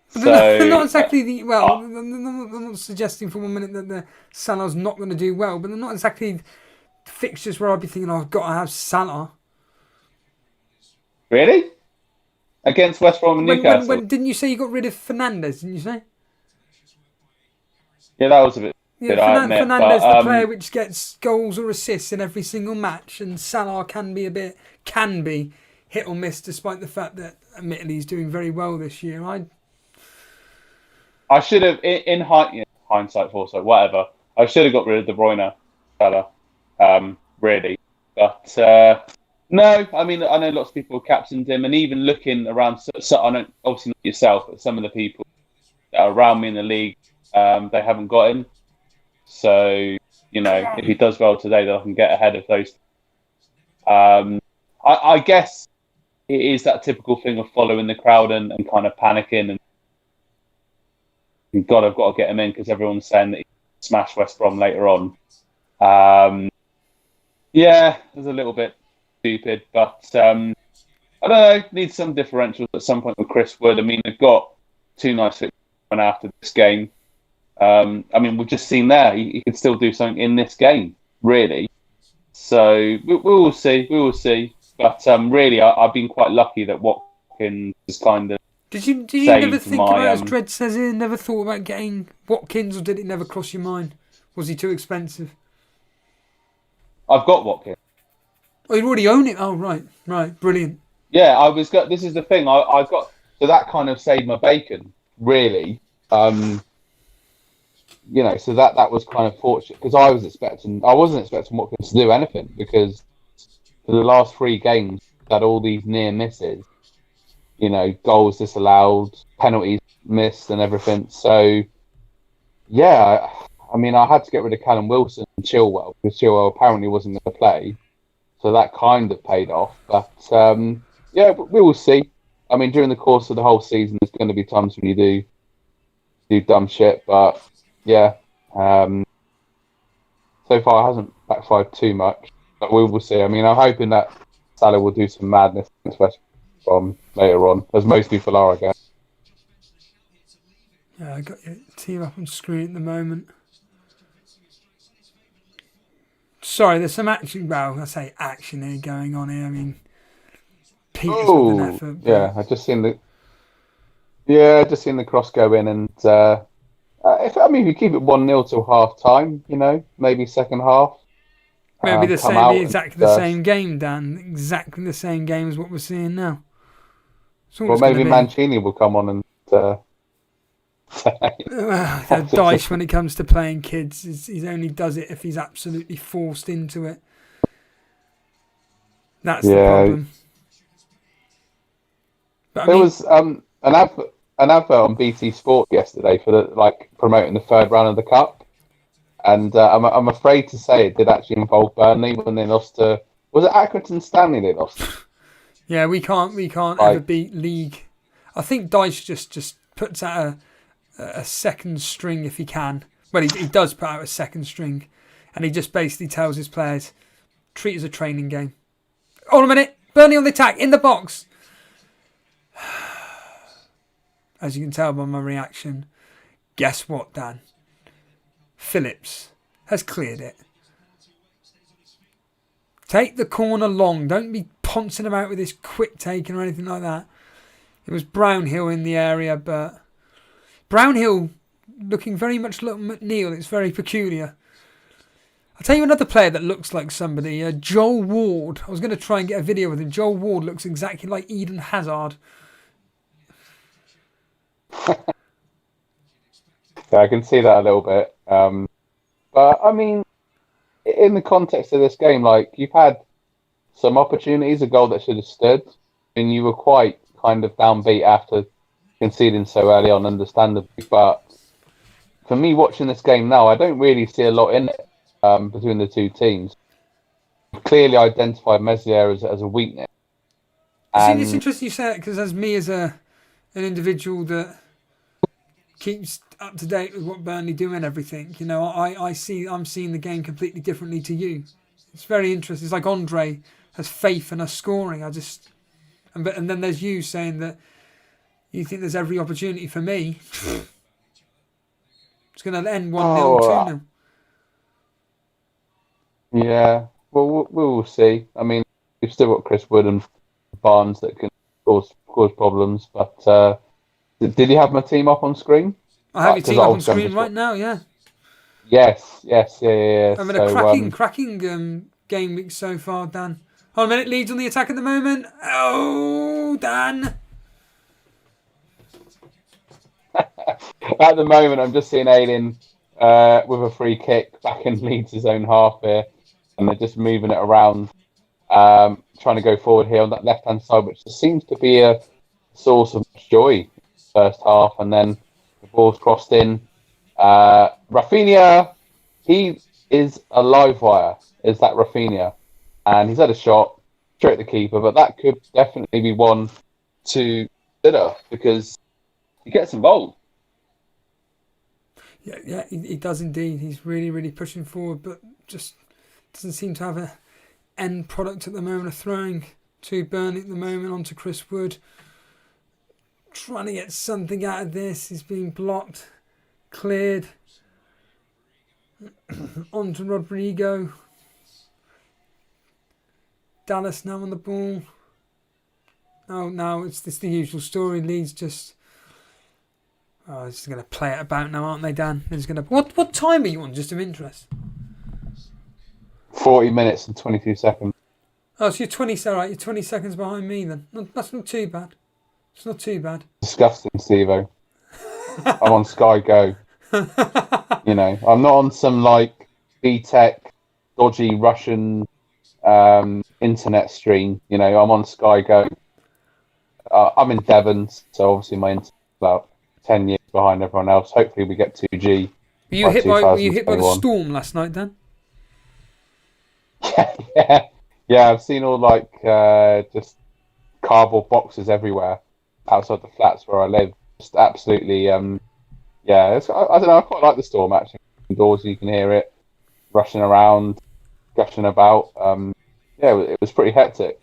So, they're not exactly I'm not suggesting for 1 minute that the Salah's not going to do well, but they're not exactly fixtures where I'd be thinking, I've got to have Salah. Really? Against West Brom and Newcastle? When didn't you say you got rid of Fernandes, didn't you say? Yeah, that was a bit... Fernandes, the player which gets goals or assists in every single match, and Salah can be hit or miss, despite the fact that, admittedly, he's doing very well this year. I should have, in hindsight, foresight, whatever, I should have got rid of De Bruyne, Salah, really. But, no, I mean, I know lots of people captained him, and even looking around, so I don't, obviously not yourself, but some of the people that are around me in the league, they haven't got him. So, if he does well today, then I can get ahead of those. I guess it is that typical thing of following the crowd and kind of panicking and I've got to get him in because everyone's saying that he smashed West Brom later on. It was a little bit stupid, but I don't know, needs some differentials at some point with Chris Wood. I mean, they've got 2 nice fixtures after this game. I mean, we've just seen there he could still do something in this game, really. So we will see. We will see. But really, I've been quite lucky that Watkins has kind of Did you never saved think about, my. as Dredd says here, never thought about getting Watkins, or did it never cross your mind? Was he too expensive? I've got Watkins. Oh, you already own it? Oh, right, brilliant. Yeah, I was. This is the thing. I got. So that kind of saved my bacon, really. So that was kind of fortunate because I wasn't expecting Watkins to do anything because for the last 3 games, had all these near misses, goals disallowed, penalties missed, and everything. So, yeah, I mean, I had to get rid of Callum Wilson and Chilwell because Chilwell apparently wasn't going to play. So that kind of paid off. But, we will see. I mean, during the course of the whole season, there's going to be times when you do dumb shit. But, yeah, so far it hasn't backfired too much. But we will see. I mean, I'm hoping that Salah will do some madness, especially from later on, as most people are, I guess. Yeah, I got your team up on screen at the moment. Sorry, there's some action. Well, I say action here going on here. I mean, Peters with an effort. Yeah, I just seen the cross go in, and if you keep it 1-0 till half time, maybe second half. Maybe exactly the same game, Dan. Exactly the same game as what we're seeing now. Well, maybe Mancini will come on and. Dice when it comes to playing kids, he only does it if he's absolutely forced into it. That's the problem. But there was an advert on BT Sport yesterday for promoting the third round of the cup, and I'm afraid to say it did actually involve Burnley when they lost to. Was it Accrington Stanley they lost? Yeah, we can't ever beat League. I think Dice just puts out a second string if he can. Well, he does put out a second string, and he just basically tells his players, treat it as a training game. Hold on a minute, Burnley on the attack, in the box. As you can tell by my reaction, guess what, Dan? Phillips has cleared it. Take the corner long. Don't be pouncing about with this quick taking or anything like that. It was Brownhill in the area, but Brownhill looking very much like McNeil. It's very peculiar. I'll tell you another player that looks like somebody. Joel Ward. I was going to try and get a video with him. Joel Ward looks exactly like Eden Hazard. Yeah, I can see that a little bit. But, I mean, in the context of this game, you've had some opportunities, a goal that should have stood, and you were quite kind of downbeat after conceding so early on, understandably. But for me, watching this game now, I don't really see a lot in it between the two teams. We've clearly identified Meslier as a weakness. See, it's interesting you say it because as me as an individual that keeps up to date with what Burnley do and everything, I'm seeing the game completely differently to you. It's very interesting. It's like Andre has faith in us scoring. And then there's you saying that you think there's every opportunity for me. It's going to end 1-0, 2-0. Yeah, well, we will see. I mean, we've still got Chris Wood and Barnes that can cause problems. But did you have my team up on screen? I have your team up on screen right now, yeah. Yes, yeah. I mean, a cracking game week so far, Dan. Hold on a minute, Leeds on the attack at the moment. Oh, Dan. At the moment, I'm just seeing Aylin with a free kick back in Leeds' own half here, and they're just moving it around, trying to go forward here on that left-hand side, which seems to be a source of joy first half, and then the ball's crossed in. Rafinha, he is a live wire, is that Rafinha, and he's had a shot straight at the keeper, but that could definitely be one to consider because he gets involved. Yeah, he does indeed. He's really, really pushing forward, but just doesn't seem to have an end product at the moment of throwing to Burnley at the moment onto Chris Wood. Trying to get something out of this. He's being blocked, cleared. On to Rodrigo. Dallas now on the ball. Oh, no, it's the usual story. Leeds just going to play it about now, aren't they, Dan? They're just going to. What time are you on? Just of interest. 40 minutes and 22 seconds. Oh, so you're 20. All right, you're 20 seconds behind me then. That's not too bad. It's not too bad. Disgusting, Stevo. I'm on Sky Go. You know, I'm not on some like B-Tech, dodgy Russian internet stream. You know, I'm on Sky Go. I'm in Devon, so obviously my internet's about 10 years behind everyone else. Hopefully we get 2G. Were you hit by the storm last night, Dan? Yeah. I've seen all like just cardboard boxes everywhere outside the flats where I live. Just absolutely, I don't know. I quite like the storm actually. Indoors, you can hear it rushing around, gushing about. It was pretty hectic.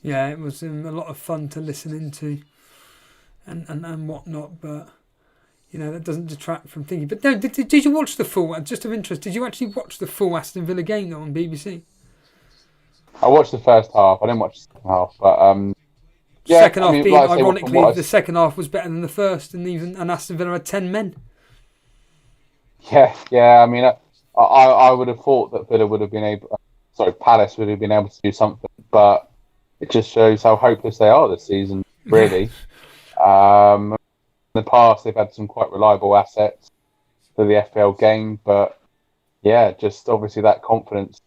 Yeah, it was a lot of fun to listen into, and whatnot. But you know that doesn't detract from thinking. But no, did you watch the full? Just of interest, did you actually watch the full Aston Villa game though on BBC? I watched the first half. I didn't watch the second half, but second half being ironically the second half was better than the first, and Aston Villa had 10 men. Yeah. I mean, I would have thought that Villa would have been Palace would have been able to do something, but it just shows how hopeless they are this season, really. In the past, they've had some quite reliable assets for the FPL game, but yeah, just obviously that confidence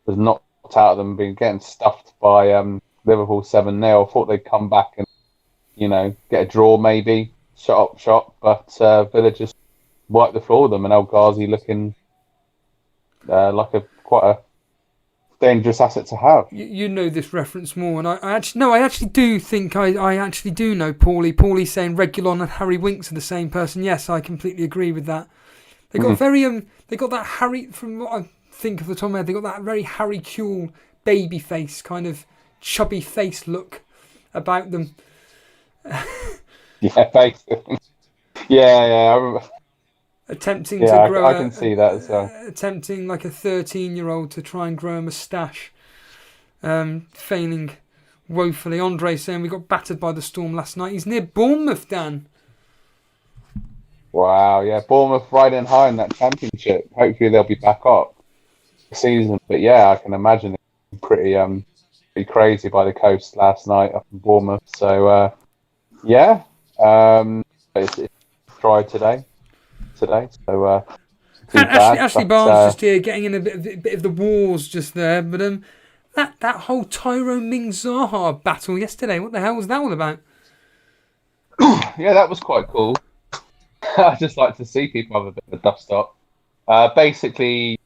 was knocked out of them, been getting stuffed by Liverpool 7-0. I thought they'd come back and, you know, get a draw maybe, shot, but Villa just wiped the floor with them, and El Ghazi looking like quite a dangerous asset to have. You know this reference more, and I actually do think I actually do know Paulie. Paulie's saying Reguilon and Harry Winks are the same person. Yes, I completely agree with that. They got they got that Harry, from what I think of the top of my head, they got that very Harry Kewell baby face, kind of chubby face look about them. Face. I remember. Attempting to grow I can see that as well. Attempting like a 13-year-old to try and grow a moustache. Failing woefully. Andre saying we got battered by the storm last night. He's near Bournemouth, Dan. Wow, yeah. Bournemouth riding high in that championship. Hopefully they'll be back up this season. But yeah, I can imagine it pretty crazy by the coast last night up in Bournemouth. So it's dry today. So Ashley Barnes just here getting in a bit of the wars just there, but that whole Tyrone Mings-Zaha battle yesterday, what the hell was that all about? Yeah, that was quite cool. I just like to see people have a bit of a dust up. Basically,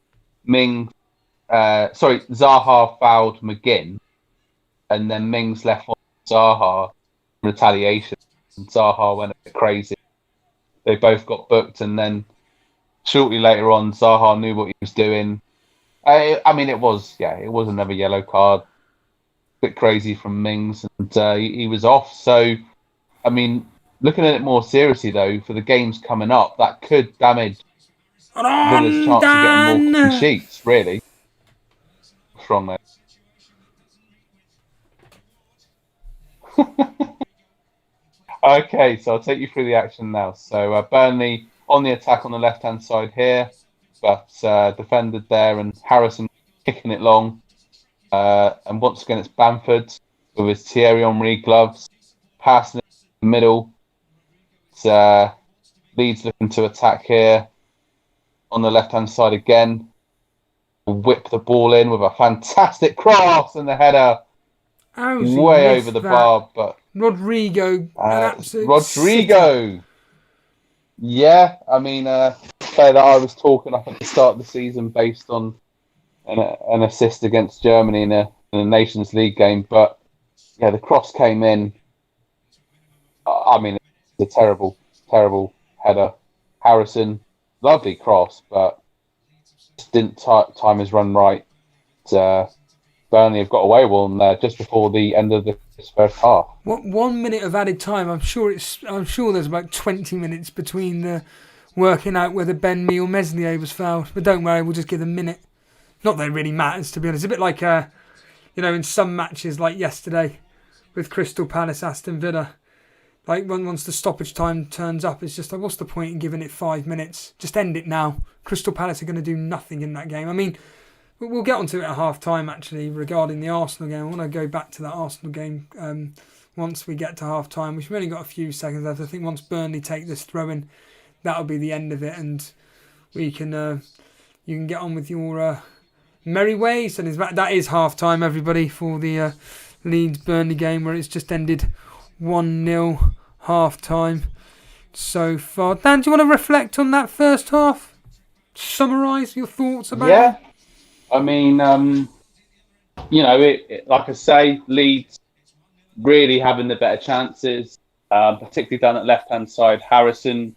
Zaha fouled McGinn, and then Mings left on Zaha in retaliation. And Zaha went a bit crazy. They both got booked, and then shortly later on, Zaha knew what he was doing. I mean, it was another yellow card. Bit crazy from Mings, and he was off. So, I mean, looking at it more seriously, though, for the games coming up, that could damage Villa's chance of getting more clean sheets, really. What's wrong there? Okay, so I'll take you through the action now. So Burnley on the attack on the left-hand side here, but defended there, and Harrison kicking it long. And once again, it's Bamford with his Thierry Henry gloves, passing it in the middle. It's Leeds looking to attack here on the left-hand side again. Whip the ball in with a fantastic cross and the header way over the bar, but Rodrigo. Rodrigo. Yeah, I mean, player that I was talking up at the start of the season based on an assist against Germany in a Nations League game, but yeah, the cross came in. I mean, it's a terrible header. Harrison, lovely cross, but just didn't time his run right. Burnley have got away with one there just before the end of this first half. What 1 minute of added time? I'm sure there's about 20 minutes between the working out whether Ben Mee or Meslier was fouled. But don't worry, we'll just give them a minute. Not that it really matters, to be honest. A bit like, in some matches like yesterday with Crystal Palace, Aston Villa. Like, once the stoppage time turns up, it's just like, what's the point in giving it 5 minutes? Just end it now. Crystal Palace are going to do nothing in that game. I mean, we'll get onto it at half-time, actually, regarding the Arsenal game. I want to go back to that Arsenal game once we get to half-time. We've only got a few seconds left. I think once Burnley take this throw-in, that'll be the end of it, and we can you can get on with your merry ways. And that is half-time, everybody, for the Leeds-Burnley game, where it's just ended 1-0 half-time so far. Dan, do you want to reflect on that first half? Summarise your thoughts about it? I mean, like I say, Leeds really having the better chances, particularly down that left-hand side. Harrison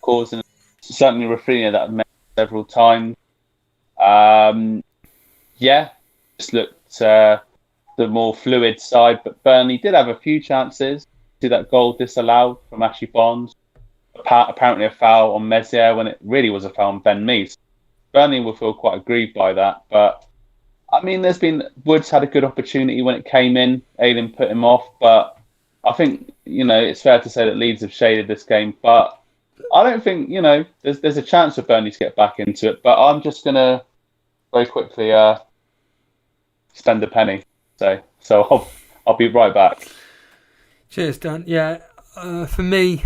causing, certainly Rafinha that I've met several times. Just looked the more fluid side, but Burnley did have a few chances. See that goal disallowed from Ashley Barnes. Apparently a foul on Meslier when it really was a foul on Ben Mee. Burnley will feel quite aggrieved by that. But, I mean, Woods had a good opportunity when it came in. Aiden put him off. But I think, it's fair to say that Leeds have shaded this game. But I don't think, there's a chance for Burnley to get back into it. But I'm just going to very quickly spend a penny. So I'll be right back. Cheers, Dan. Yeah, for me,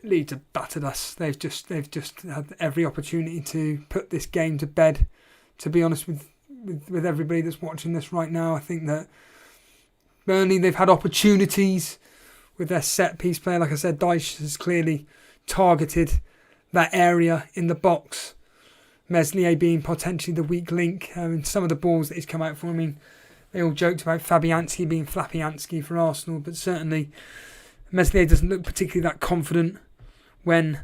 Leeds have battered us. They've just had every opportunity to put this game to bed. To be honest with everybody that's watching this right now, I think that Burnley, they've had opportunities with their set piece play. Like I said, Dyche has clearly targeted that area in the box. Meslier being potentially the weak link. Some of the balls that he's come out for, I mean, they all joked about Fabianski being Flappy-Ansky for Arsenal, but certainly Meslier doesn't look particularly that confident when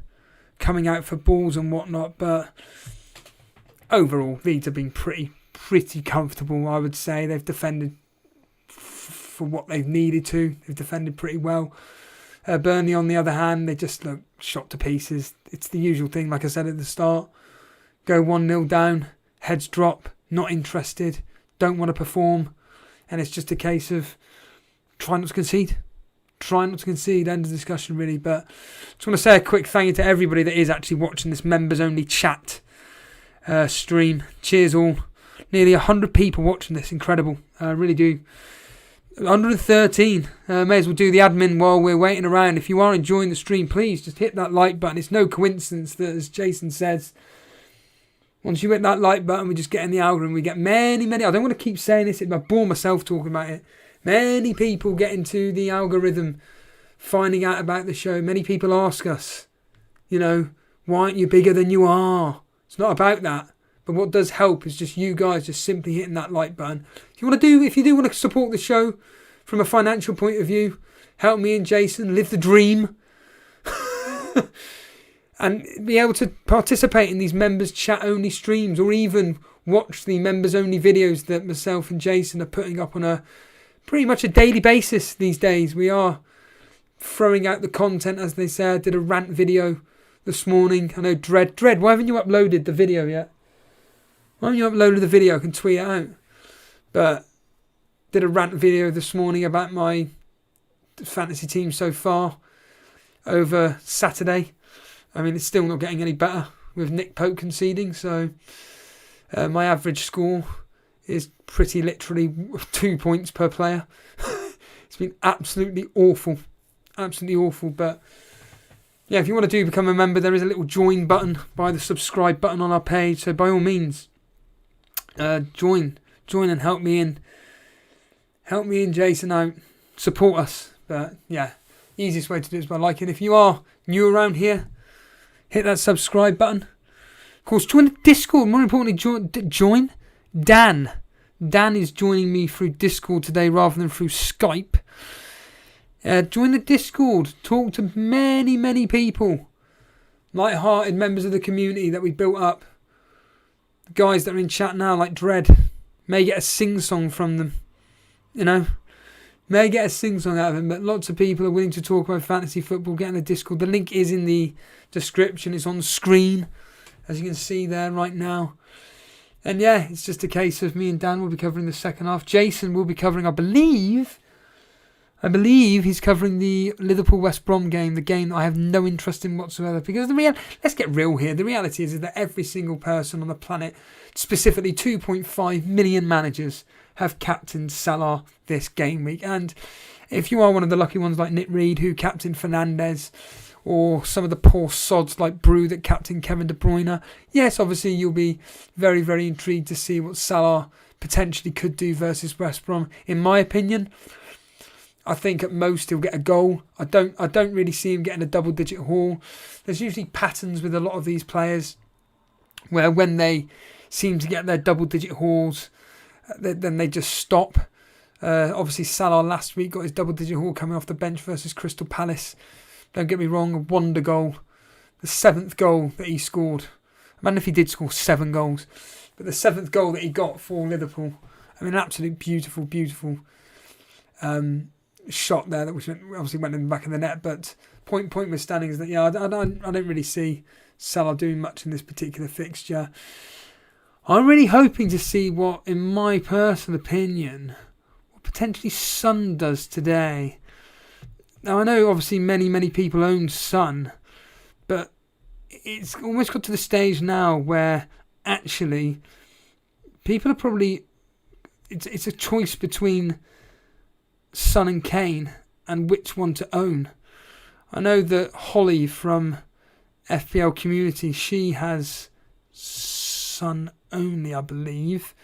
coming out for balls and whatnot. But overall, Leeds have been pretty comfortable, I would say. They've defended for what they've needed to. They've defended pretty well. Burnley, on the other hand, they just look shot to pieces. It's the usual thing, like I said at the start. Go 1-0 down, heads drop, not interested, don't want to perform. And it's just a case of try not to concede. End of discussion, really. But I just want to say a quick thank you to everybody that is actually watching this members-only chat stream. Cheers all. Nearly 100 people watching this. Incredible. I really do. 113. May as well do the admin while we're waiting around. If you are enjoying the stream, please just hit that like button. It's no coincidence that, as Jason says, once you hit that like button, we just get in the algorithm. We get many, I don't want to keep saying this, I bore myself talking about it. Many people get into the algorithm, finding out about the show. Many people ask us, why aren't you bigger than you are? It's not about that. But what does help is just you guys just simply hitting that like button. If you do want to support the show from a financial point of view, help me and Jason live the dream. And be able to participate in these members chat only streams, or even watch the members only videos that myself and Jason are putting up on a pretty much a daily basis these days. We are throwing out the content, as they say. I did a rant video this morning. I know Dread, why haven't you uploaded the video yet? Why haven't you uploaded the video? I can tweet it out. But did a rant video this morning about my fantasy team so far over Saturday. I mean, it's still not getting any better with Nick Pope conceding. So my average score is pretty literally 2 points per player. It's been absolutely awful. But yeah, if you want to become a member, there is a little join button by the subscribe button on our page. So by all means, join and help me and Jason out. Support us. But yeah, easiest way to do it is by liking. If you are new around here, hit that subscribe button. Of course, join the Discord. More importantly, join Dan. Dan is joining me through Discord today rather than through Skype. Join the Discord. Talk to many people. Light-hearted members of the community that we built up. The guys that are in chat now, like Dread. May get a sing-song from them. May get a sing-song out of him, but lots of people are willing to talk about fantasy football. Get in the Discord. The link is in the description. It's on the screen, as you can see there right now. And yeah, it's just a case of me and Dan will be covering the second half. Jason will be covering, I believe he's covering the Liverpool-West Brom game, the game that I have no interest in whatsoever. Because let's get real here. The reality is that every single person on the planet, specifically 2.5 million managers, have captained Salah this game week. And if you are one of the lucky ones like Nick Reed, who captained Fernandes, or some of the poor sods like Brew that captained Kevin De Bruyne, yes, obviously you'll be very, very intrigued to see what Salah potentially could do versus West Brom. In my opinion, I think at most he'll get a goal. I don't really see him getting a double-digit haul. There's usually patterns with a lot of these players where when they seem to get their double-digit hauls, then they just stop. Obviously, Salah last week got his double-digit haul coming off the bench versus Crystal Palace. Don't get me wrong, a wonder goal. The 7th goal that he scored. Imagine if he did score 7 goals. But the 7th goal that he got for Liverpool. I mean, an absolute beautiful, beautiful shot there that obviously went in the back of the net. But point withstanding is that, yeah, I don't really see Salah doing much in this particular fixture. I'm really hoping to see what, in my personal opinion, what potentially Son does today. Now, I know obviously many people own Son, but it's almost got to the stage now where actually people are probably... It's a choice between Son and Kane and which one to own. I know that Holly from FPL Community, she has Son only, I believe.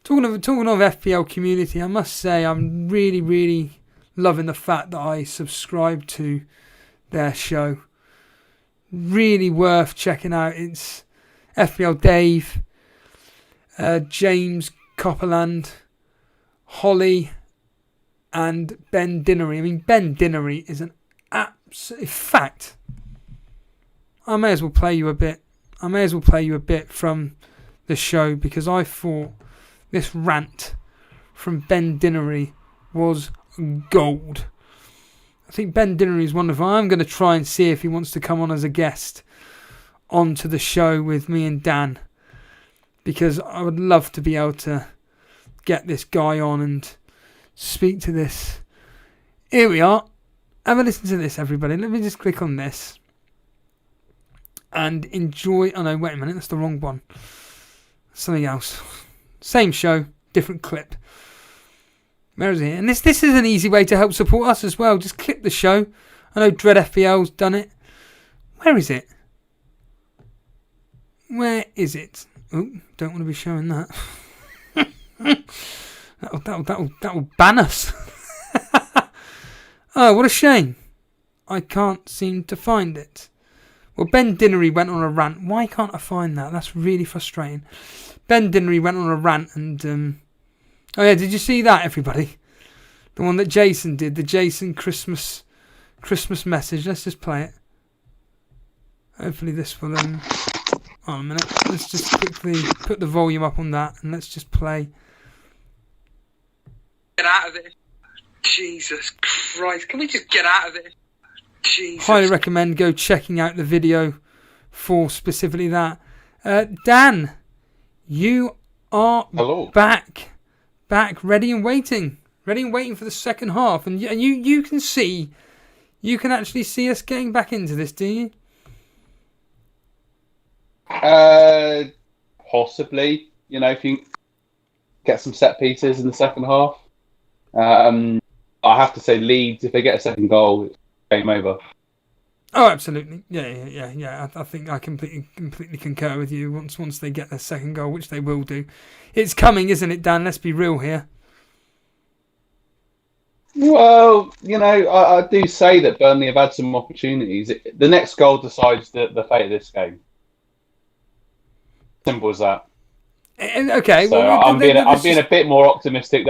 Talking of FPL Community, I must say I'm really loving the fact that I subscribe to their show. Really worth checking out. It's FPL Dave, James Copperland, Holly, and Ben Dinnery. I mean, Ben Dinnery is an absolute... In fact, I may as well play you a bit from the show, because I thought this rant from Ben Dinnery was gold. I think Ben Dinnery is wonderful. I'm going to try and see if he wants to come on as a guest onto the show with me and Dan, because I would love to be able to get this guy on and speak to this. Here we are. Have a listen to this, everybody. Let me just click on this and enjoy... Oh no, wait a minute, that's the wrong one. Something else. Same show, different clip. Where is it? And this is an easy way to help support us as well. Just clip the show. I know Dread FPL's done it. Where is it? Where is it? Oh, don't want to be showing that. That'll ban us. Oh, what a shame. I can't seem to find it. Well, Ben Dinnery went on a rant. Why can't I find that? That's really frustrating. Ben Dinnery went on a rant and... Oh yeah, did you see that, everybody? The one that Jason did, the Jason Christmas message. Let's just play it. Hopefully this will... Hold on a minute. Let's just quickly put the volume up on that and let's just play. Get out of it. Jesus Christ. Can we just get out of it? Jesus. Highly recommend go checking out the video for specifically that. Dan, you are back, ready and waiting for the second half, and you can actually see us getting back into this, do you? Possibly, if you get some set pieces in the second half. I have to say Leeds, if they get a second goal, it's game over. Oh, absolutely. Yeah. I think I completely concur with you. Once they get their second goal, which they will do. It's coming, isn't it, Dan? Let's be real here. Well, I do say that Burnley have had some opportunities. The next goal decides the fate of this game. Simple as that. Okay. So well, I'm being a bit more optimistic.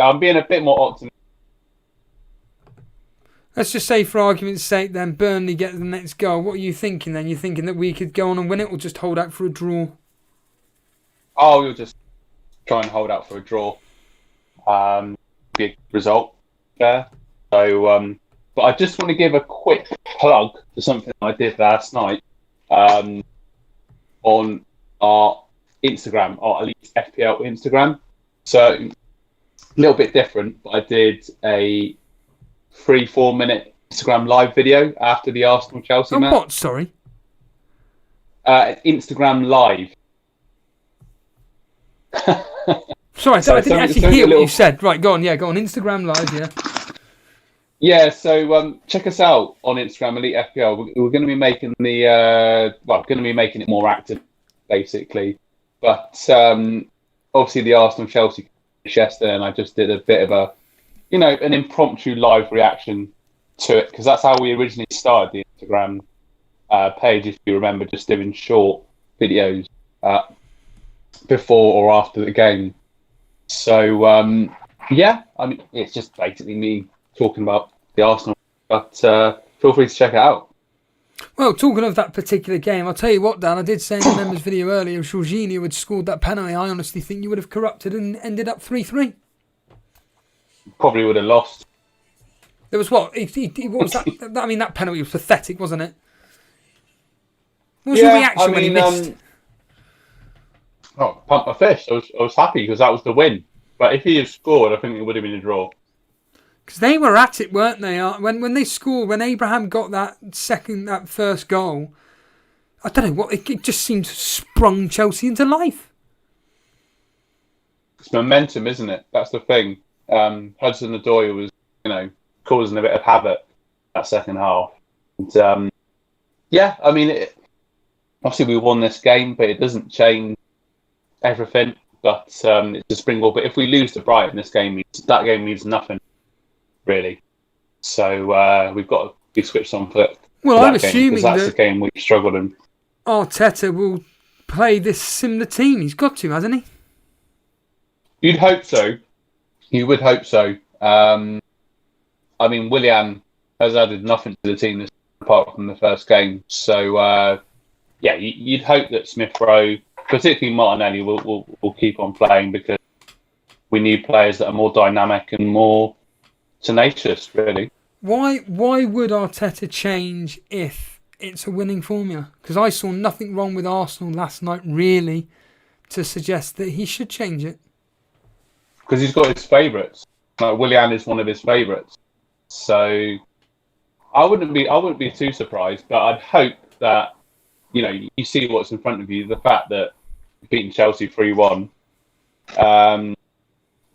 Let's just say, for argument's sake, then Burnley get the next goal. What are you thinking then? You're thinking that we could go on and win it, or just hold out for a draw? Oh, you'll just try and hold out for a draw. Big result. fair. So, but I just want to give a quick plug to something I did last night on our Instagram, our Elite FPL Instagram. So a little bit different, but I did a 3-4 minute Instagram live video after the Arsenal Chelsea match. What? Sorry. Instagram live. Sorry, I didn't actually hear what you said. Right, go on. Yeah, go on. Instagram live. Yeah. Yeah. So check us out on Instagram, Elite FPL. We're going to be making it more active, basically. But obviously the Arsenal Chelsea yesterday, and I just did a bit of an impromptu live reaction to it, because that's how we originally started the Instagram page, if you remember, just doing short videos before or after the game. So it's just basically me talking about the Arsenal, but feel free to check it out. Well, talking of that particular game, I'll tell you what, Dan, I did say in the members video earlier, if Jorginho had scored that penalty, I honestly think you would have corrupted and ended up 3-3. Probably would have lost. There was what? What was that? I mean, that penalty was pathetic, wasn't it? What was your reaction when he missed? Pump my fist. I was happy because that was the win. But if he had scored, I think it would have been a draw. Because they were at it, weren't they? When they scored, when Abraham got that first goal, I don't know what, it just seemed to sprung Chelsea into life. It's momentum, isn't it? That's the thing. Hudson-Odoi was, causing a bit of havoc that second half. And, obviously we won this game, but it doesn't change everything. But it's a springboard. But if we lose to Brighton, that game means nothing, really. So we've got to be switched on for that. Well, I'm assuming that's the game we've struggled in. Arteta will play this similar team. He's got to, hasn't he? You'd hope so. You would hope so. Willian has added nothing to the team apart from the first game. So, you'd hope that Smith Rowe, particularly Martinelli, will keep on playing, because we need players that are more dynamic and more tenacious, really. Why would Arteta change if it's a winning formula? Because I saw nothing wrong with Arsenal last night, really, to suggest that he should change it. Because he's got his favourites. Willian is one of his favourites. So I wouldn't be too surprised, but I'd hope that, you see what's in front of you, the fact that beating Chelsea 3-1,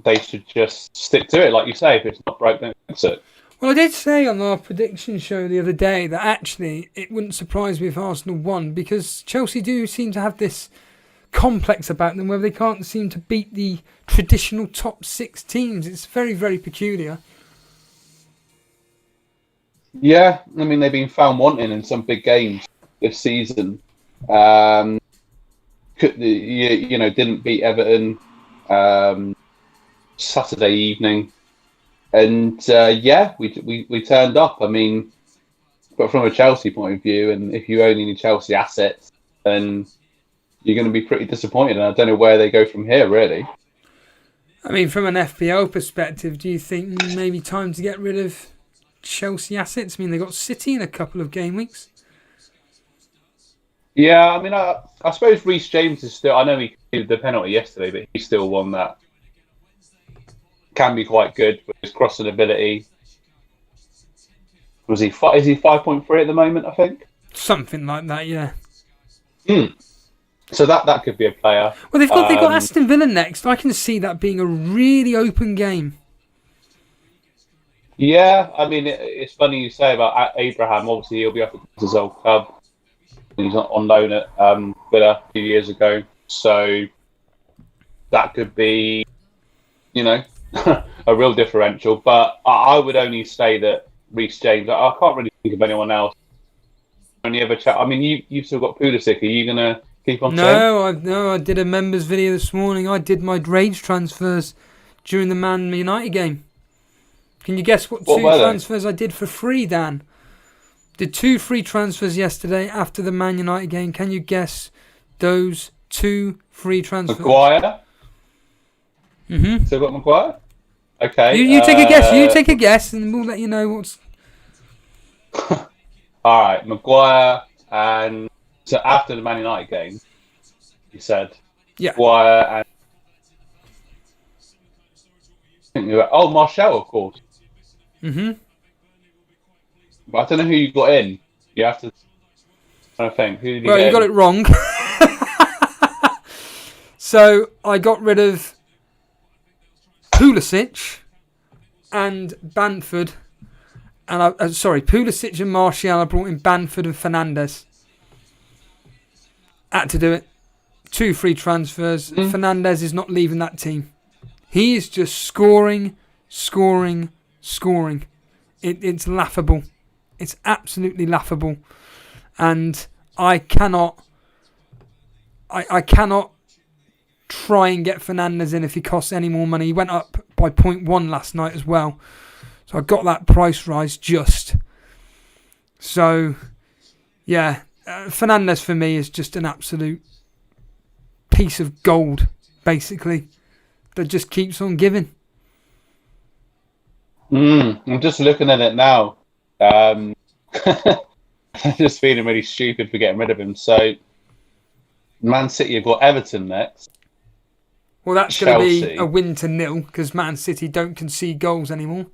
they should just stick to it, like you say. If it's not broke, then fix it. Well, I did say on our prediction show the other day that actually it wouldn't surprise me if Arsenal won, because Chelsea do seem to have this complex about them where they can't seem to beat the traditional top 6 teams. It's very, very peculiar. Yeah, they've been found wanting in some big games this season. Didn't beat Everton Saturday evening, and we turned up. But from a Chelsea point of view, and if you own any Chelsea assets, then you're going to be pretty disappointed. And I don't know where they go from here, really. From an FPL perspective, do you think maybe time to get rid of Chelsea assets? They got City in a couple of game weeks. Yeah, I suppose Reece James is still... I know he did the penalty yesterday, but he's still one that can be quite good with his crossing ability. Is he 5.3 at the moment, I think? Something like that, yeah. So that could be a player. Well, they've got Aston Villa next. I can see that being a really open game. Yeah, it's funny you say about Abraham. Obviously, he'll be up at his old club. He's on loan at Villa a few years ago. So that could be, a real differential. But I would only say that Reece James, I can't really think of anyone else. Only ever chat. You've still got Pulisic. Are you going to keep on saying? No, I did a members video this morning. I did my rage transfers during the Man United game. Can you guess what 2 transfers I did for free, Dan? Did 2 free transfers yesterday after the Man United game. Can you guess those 2 free transfers? Maguire? Mm-hmm. Still got Maguire? Okay. You take a guess. You take a guess, and we'll let you know what's. All right, Maguire, and so after the Man United game, you said Yeah. Maguire and Martial, of course. Mm-hmm. But I don't know who you got in. You have to kind of think. Who did you Well, get you got in? it wrong. So I got rid of Pulisic and Bamford, and Pulisic and Martial. I brought in Bamford and Fernandes. Had to do it. 2 free transfers. Fernandes is not leaving that team. He is just scoring. It's laughable. It's absolutely laughable, and I cannot try and get Fernandes in if he costs any more money. He went up by 0.1 last night as well. So I got that price rise just. So, yeah, Fernandes for me is just an absolute piece of gold, basically, that just keeps on giving. I'm just looking at it now. I'm just feeling really stupid for getting rid of him. So, Man City have got Everton next. Well, that's going to be Chelsea. a win to 0 because Man City don't concede goals anymore.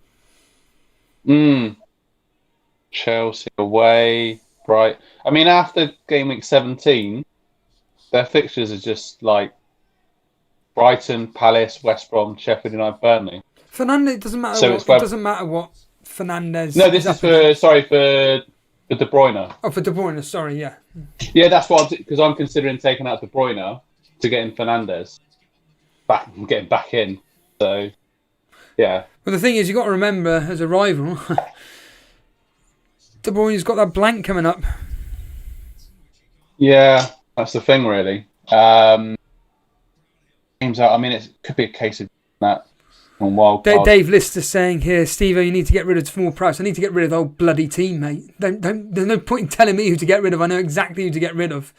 Chelsea away. Right. I mean, after game week 17, their fixtures are just like Brighton, Palace, West Brom, Sheffield United, Burnley. Fernandes, it doesn't matter So what. it's where- It doesn't matter what Fernandes. No, this is for De Bruyne. Oh, for De Bruyne. Sorry, yeah. Yeah, that's what because I'm considering taking out De Bruyne to get in Fernandes. Getting back in. So, yeah. Well, the thing is, you got to remember as a rival, De Bruyne's got that blank coming up. Yeah, that's the thing, really. Games out. I mean, it could be a case of that on wild card. Dave Lister saying here, Steve, you need to get rid of small price. I need to get rid of the whole bloody team, mate. There's no point in telling me who to get rid of. I know exactly who to get rid of,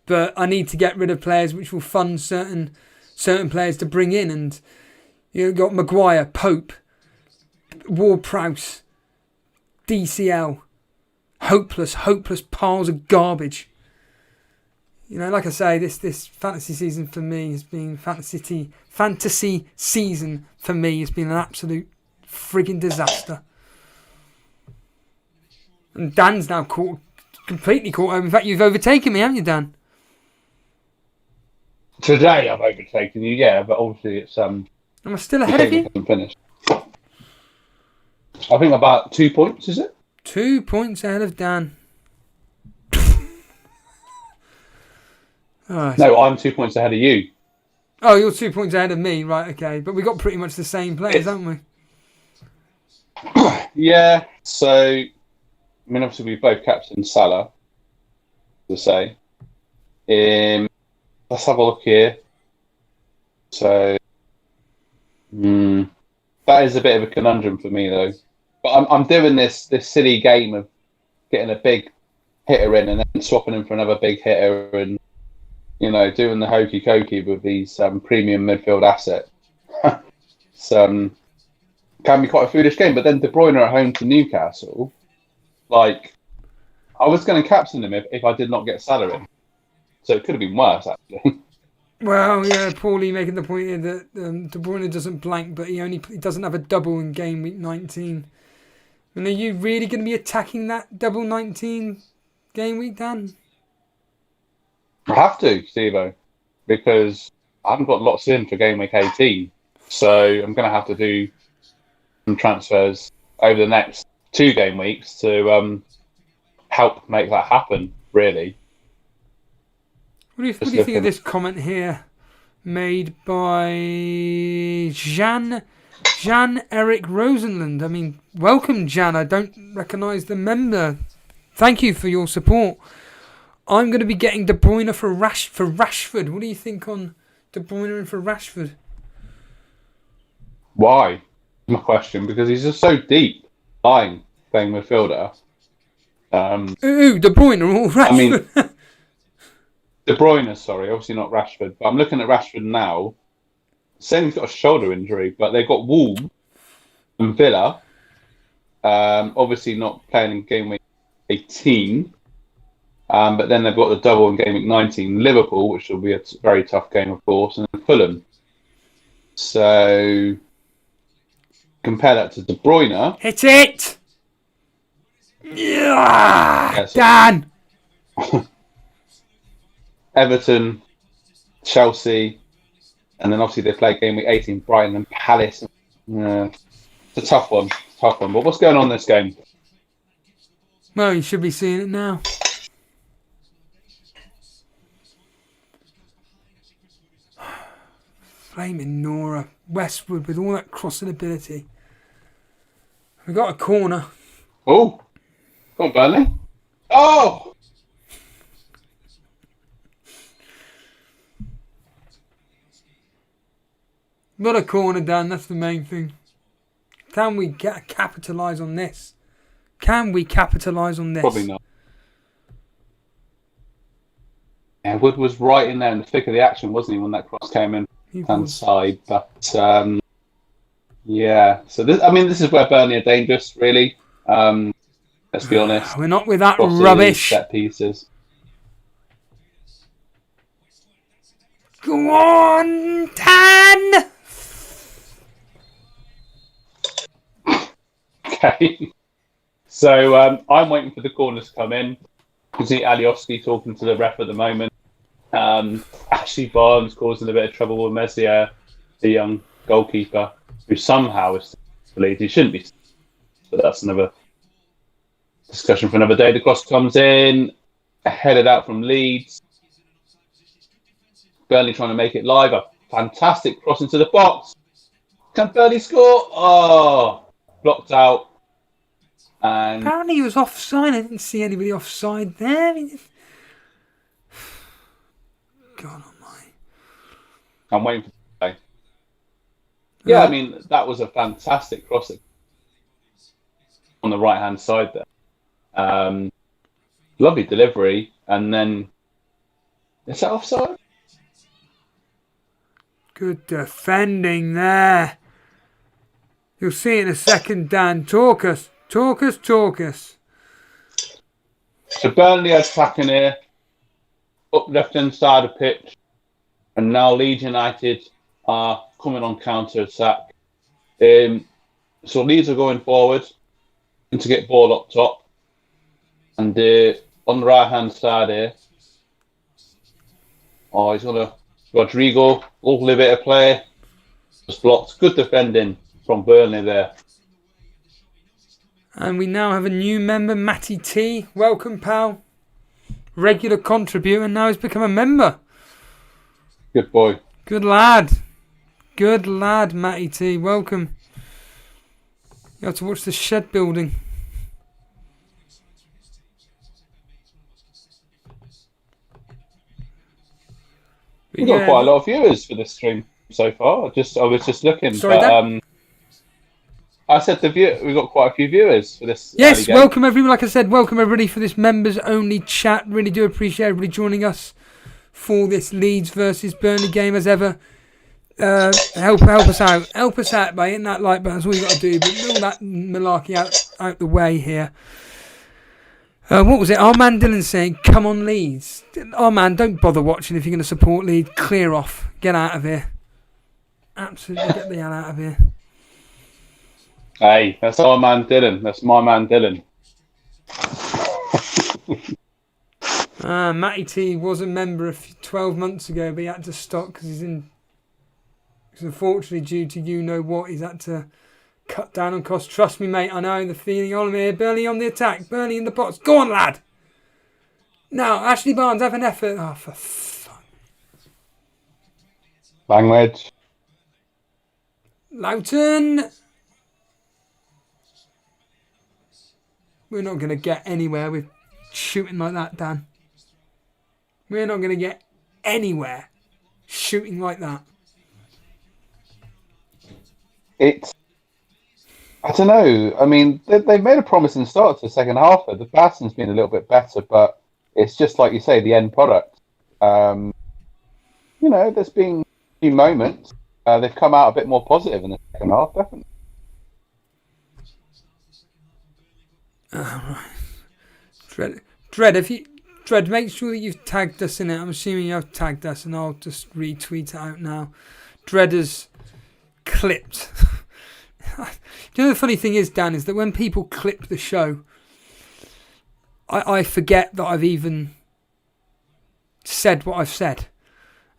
but I need to get rid of players which will fund certain players to bring in. And you've got Maguire, Pope, Ward-Prowse, DCL, hopeless piles of garbage. You know, like I say, this fantasy season for me has been fantasy season for me has been an absolute frigging disaster. And Dan's now completely caught over. In fact, you've overtaken me, haven't you, Dan? Today I've overtaken you, yeah, but obviously it's Am I still ahead of you? Finished. I think about 2 points, is it? 2 points ahead of Dan. Right. No, I'm 2 points ahead of you. Oh, you're 2 points ahead of me, right? Okay, but we got pretty much the same players, haven't we? Yeah. So, I mean, obviously we both captained Salah. To say, let's have a look here. So, that is a bit of a conundrum for me, though. But I'm doing this silly game of getting a big hitter in and then swapping him for another big hitter and. You know, doing the hokey cokey with these premium midfield assets. Can be quite a foolish game. But then De Bruyne at home to Newcastle, like, I was going to captain him if I did not get Salah in. So it could have been worse, actually. Well, yeah, Paulie making the point here that De Bruyne doesn't blank, but he doesn't have a double in game week 19. And are you really going to be attacking that double 19 game week, Dan? I have to, Steve-O, because I haven't got lots in for game week 18. So I'm going to have to do some transfers over the next 2 game weeks to help make that happen, really. What do you think of this comment here made by Jan-Eric Rosenland? I mean, welcome, Jan. I don't recognise the member. Thank you for your support. I'm going to be getting De Bruyne for Rashford. What do you think on De Bruyne and for Rashford? Why? My question, because he's just so deep, playing midfielder. De Bruyne or Rashford? I mean, De Bruyne, sorry, obviously not Rashford. But I'm looking at Rashford now. Saying he's got a shoulder injury, but they've got Wolves and Villa. Obviously not playing in game week 18. But then they've got the double in game week 19. Liverpool, which will be a very tough game, of course, and then Fulham. So compare that to De Bruyne. Hit it! Yeah, Yes. Dan! Everton, Chelsea, and then obviously they play game week 18, Brighton and Palace. It's a tough one. But what's going on in this game? Well, you should be seeing it now. Flaming Nora. Westwood with all that crossing ability. We got a corner. Oh, come on, Burnley. Oh! Not a corner, Dan. That's the main thing. Can we capitalise on this? Probably not. Yeah, Wood was right in there in the thick of the action, wasn't he, when that cross came in hand side? But yeah, so this is where Burnley are dangerous, really. Let's be honest. We're not with that Crosses, rubbish. set pieces. Go on, Dan! Okay. So I'm waiting for the corners to come in. You can see Alioski talking to the ref at the moment. Ashley Barnes causing a bit of trouble with Messier, the young goalkeeper, who somehow is believed he shouldn't be. But that's another discussion for another day. The cross comes in, headed out from Leeds. Burnley trying to make it live. A fantastic cross into the box. Can Burnley score? Oh, blocked out. And Apparently he was offside. I didn't see anybody offside there. God almighty. I'm waiting for the play. Yeah, I mean, that was a fantastic cross on the right-hand side there. Lovely delivery. And then, is that offside? Good defending there. You'll see in a second, Dan. Talk us. So Burnley are attacking here, up left-hand side of pitch, and now Leeds United are coming on counter-attack. So Leeds are going forward and to get ball up top, and on the right-hand side here, he's gonna Rodrigo, lovely bit of play, just blocked, good defending from Burnley there. And we now have a new member, Matty T. Welcome, pal. Regular contributor, now he's become a member. Good boy. Good lad, Matty T. Welcome. You have to watch the shed building. We've got quite a lot of viewers for this stream so far. I was just looking. Sorry, but, I said we've got quite a few viewers for this. Yes, welcome everyone. Like I said, welcome everybody for this members only chat. Really do appreciate everybody joining us for this Leeds versus Burnley game as ever. Help us out by hitting that like button. That's all you got to do. But all that malarkey out the way here. What was it? Our man Dylan saying, "Come on, Leeds." Oh man, don't bother watching if you're going to support Leeds. Clear off. Get out of here. Absolutely get the hell out of here. Hey, that's our man Dylan. That's my man Dylan. Matty T was a member 12 months ago, but he had to stop because he's unfortunately due to you know what, he's had to cut down on costs. Trust me, mate, I know the feeling on here. Burnley on the attack. Burnley in the box. Go on, lad. Now, Ashley Barnes, have an effort. Oh, for fuck. Language. Loughton. We're not going to get anywhere with shooting like that, Dan. We're not going to get anywhere shooting like that. I don't know. I mean, they've made a promising start to the second half. The passing's been a little bit better, but it's just like you say, the end product. There's been a few moments. They've come out a bit more positive in the second half, definitely. Dread, make sure that you've tagged us in it. I'm assuming you have tagged us, and I'll just retweet it out now. Dread has clipped. You know, the funny thing is, Dan, is that when people clip the show, I forget that I've even said what I've said.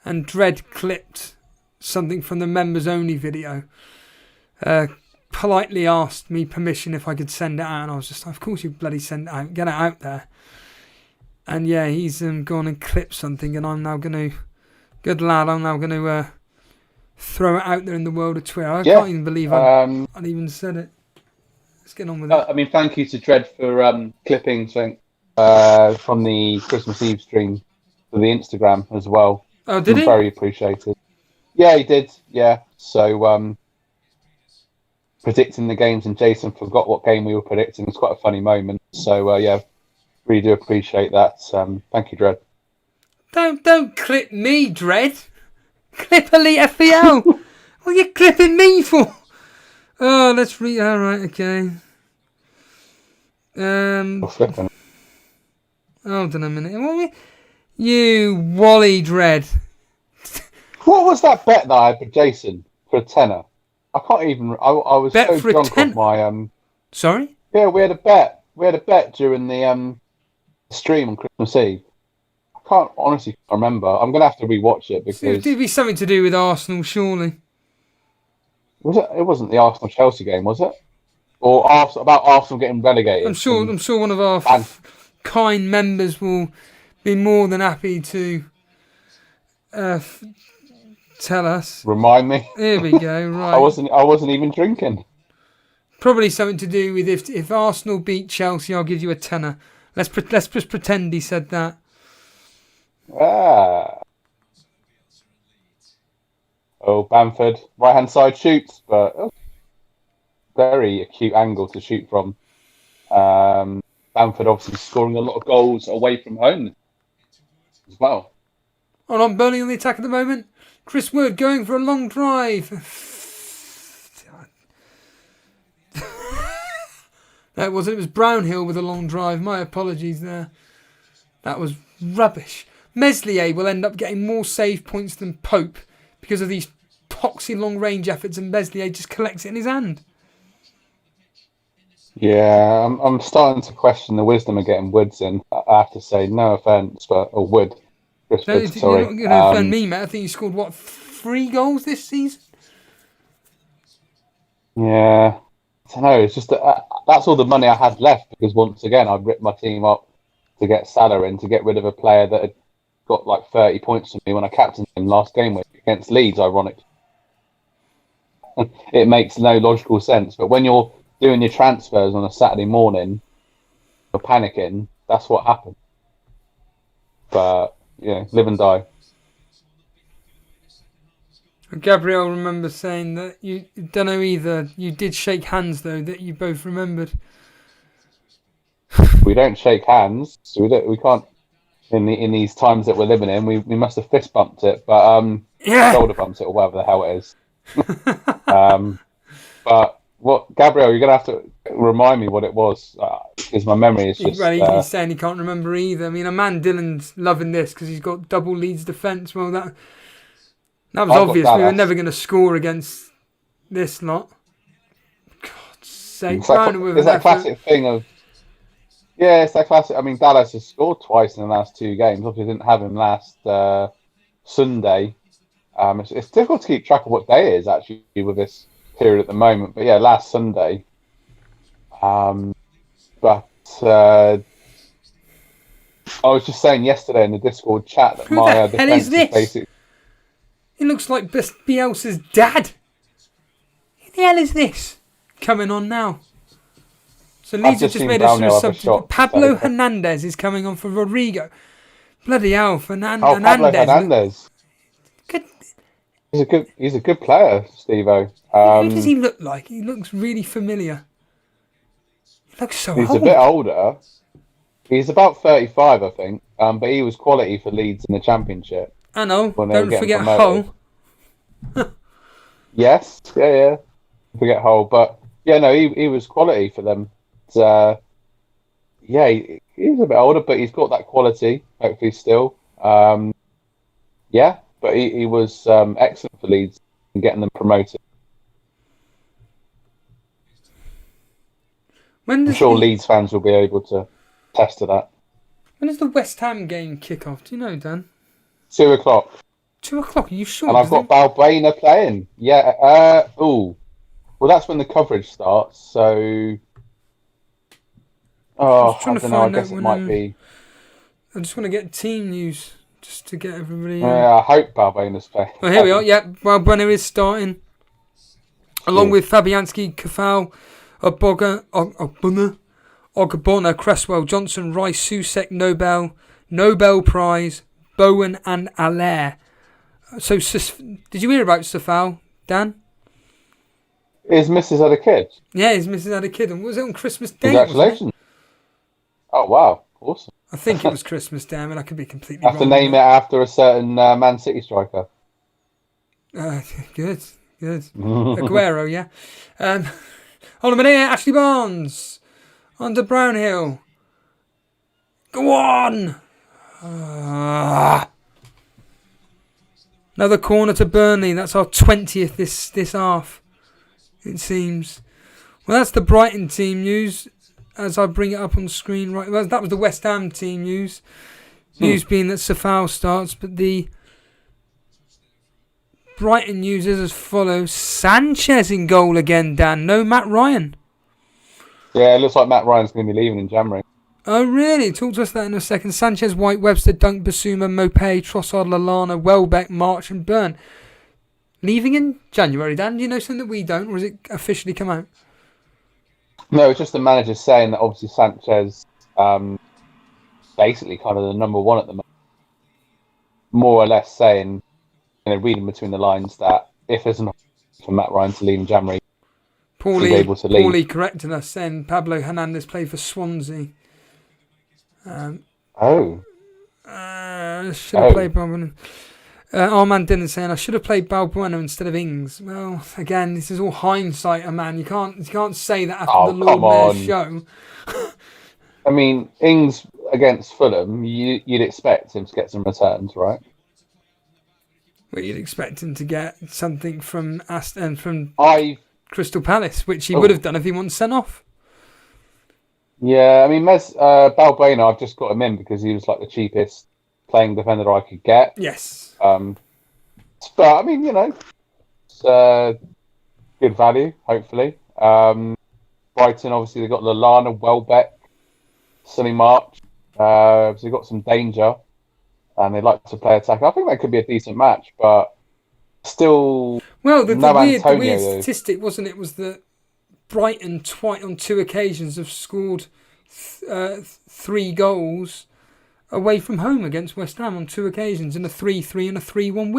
And Dread clipped something from the members only video. Politely asked me permission if I could send it out, and I was just like, of course you bloody send it out, get it out there. And yeah, he's gone and clipped something, and I'm now going to, good lad, I'm now going to throw it out there in the world of Twitter. I can't even believe I even said it. Let's get on with it. I mean, thank you to Dread for clipping something from the Christmas Eve stream to the Instagram as well. Oh, did he? Very appreciated. Yeah, he did. Yeah. So predicting the games, and Jason forgot what game we were predicting. It's quite a funny moment. So yeah, really do appreciate that. Thank you, Dread. Don't clip me, Dread. Clip Elite FPL. What are you clipping me for? Oh, let's read. All right, okay. Hold on a minute. You Wally Dread. What was that bet that I had for Jason for a tenner? I can't even. I was bet so for drunk off my Sorry. Yeah, we had a bet. We had a bet during the stream on Christmas Eve. I can't honestly remember. I'm gonna have to rewatch it because It'd be something to do with Arsenal, surely. Was it? It wasn't the Arsenal Chelsea game, was it? Or about Arsenal getting relegated? I'm sure one of our kind members will be more than happy to tell us. Remind me. Here we go. Right. I wasn't even drinking. Probably something to do with if Arsenal beat Chelsea, I'll give you a tenner. Let's just pretend he said that. Ah. Oh, Bamford, right hand side shoots, but very acute angle to shoot from. Bamford obviously scoring a lot of goals away from home as well. Hold on, Burnley on the attack at the moment. Chris Wood going for a long drive. That wasn't. It was Brownhill with a long drive. My apologies there. That was rubbish. Meslier will end up getting more save points than Pope because of these poxy long range efforts, and Meslier just collects it in his hand. Yeah, I'm starting to question the wisdom of getting Woods in. I have to say, no offence, but Wood. Chris Wood, sorry. You're not going to offend me, mate. I think he scored 3 goals this season. Yeah, I don't know. It's just that's all the money I had left because once again I ripped my team up to get Salah in to get rid of a player that had got like 30 points from me when I captained him last game week against Leeds. Ironic. It makes no logical sense, but when you're doing your transfers on a Saturday morning, you're panicking. That's what happened. But yeah, live and die. Gabriel remembers saying that you don't know either. You did shake hands though. That you both remembered. We don't shake hands, so we can't. In these times that we're living in, we must have fist bumped it, but shoulder bumped it or whatever the hell it is. But what, Gabriel, you're gonna have to remind me what it was because my memory is just. He's saying he can't remember either. I mean, a man Dylan's loving this because he's got double Leeds defence. Well, that was obvious. We were never going to score against this lot. God's sake! It's that classic thing of. Yeah, it's that classic. I mean, Dallas has scored twice in the last 2 games. Obviously, didn't have him last Sunday. It's difficult to keep track of what day it is actually with this period at the moment. But yeah, last Sunday. But I was just saying yesterday in the Discord chat that my defense is basically. He looks like Bielsa's dad. Who the hell is this coming on now? So Leeds have just made a substitute. Pablo Hernandez is coming on for Rodrigo. Bloody hell, Hernandez. Pablo Hernandez. Good. He's a good player, Steve-O. Who does he look like? He looks really familiar. He looks so old. He's a bit older. He's about 35, I think. But he was quality for Leeds in the Championship. I know. Don't forget Hull. Yes. Yeah. Forget Hull. But, yeah, no, he was quality for them. yeah, he's a bit older, but he's got that quality, hopefully still. Yeah, but he was excellent for Leeds in getting them promoted. I'm sure Leeds fans will be able to attest to that. When does the West Ham game kick off? Do you know, Dan? 2 o'clock. 2 o'clock, are you sure? And I've got Balbuena playing. Yeah, well, that's when the coverage starts, so... Oh, I don't know, I guess it might be... I just want to get team news, just to get everybody... I hope Balbuena's playing. Oh, here we are, yeah, Balbuena is starting. Along with Fabianski, Kafal, Ogbonna, Cresswell, Johnson, Rice, Susek, Nobel Prize, Bowen and Allaire. So, did you hear about Safal, Dan? His missus had a kid? Yeah, his missus had a kid. And was it on Christmas Day? Congratulations. Oh, wow. Awesome. I think it was Christmas Day. I mean, I could be completely wrong. Have to name it after a certain Man City striker. Good. Aguero, yeah. Hold on a minute. Ashley Barnes. Under Brownhill. Go on. Another corner to Burnley. That's our 20th this half, it seems. Well, that's the Brighton team news as I bring it up on screen. Right, well, that was the West Ham team news. News being that Safal starts, but the Brighton news is as follows. Sanchez in goal again, Dan. No Matt Ryan. Yeah, it looks like Matt Ryan's going to be leaving in January. Oh, really? Talk to us that in a second. Sanchez, White, Webster, Dunk, Basuma, Mopé, Trossard, Lallana, Welbeck, March and Byrne. Leaving in January, Dan? Do you know something that we don't, or has it officially come out? No, it's just the manager saying that obviously Sanchez basically kind of the number one at the moment. More or less saying, reading between the lines that if there's an option for Matt Ryan to leave in January, he's able to leave. Paulie correcting us, saying Pablo Hernandez played for Swansea. Should have played Balbuena. Armand Dinner saying I should have played Balbuena instead of Ings. Well, again, this is all hindsight, man. You can't say that after the Lord Mayor's show. I mean, Ings against Fulham, you'd expect him to get some returns, right? Well, you'd expect him to get something from Aston from Crystal Palace, which he would have done if he wasn't sent off. Yeah, I mean, Balbuena, I've just got him in because he was like the cheapest playing defender I could get. Yes. But I mean, it's good value, hopefully. Brighton, obviously, they've got Lallana, Welbeck, Sonny March. So they've got some danger, and they like to play attack. I think that could be a decent match, but still. Well, the weird statistic, wasn't it, was that Brighton on 2 occasions have scored 3 goals away from home against West Ham on 2 occasions in a 3-3 and a 3-1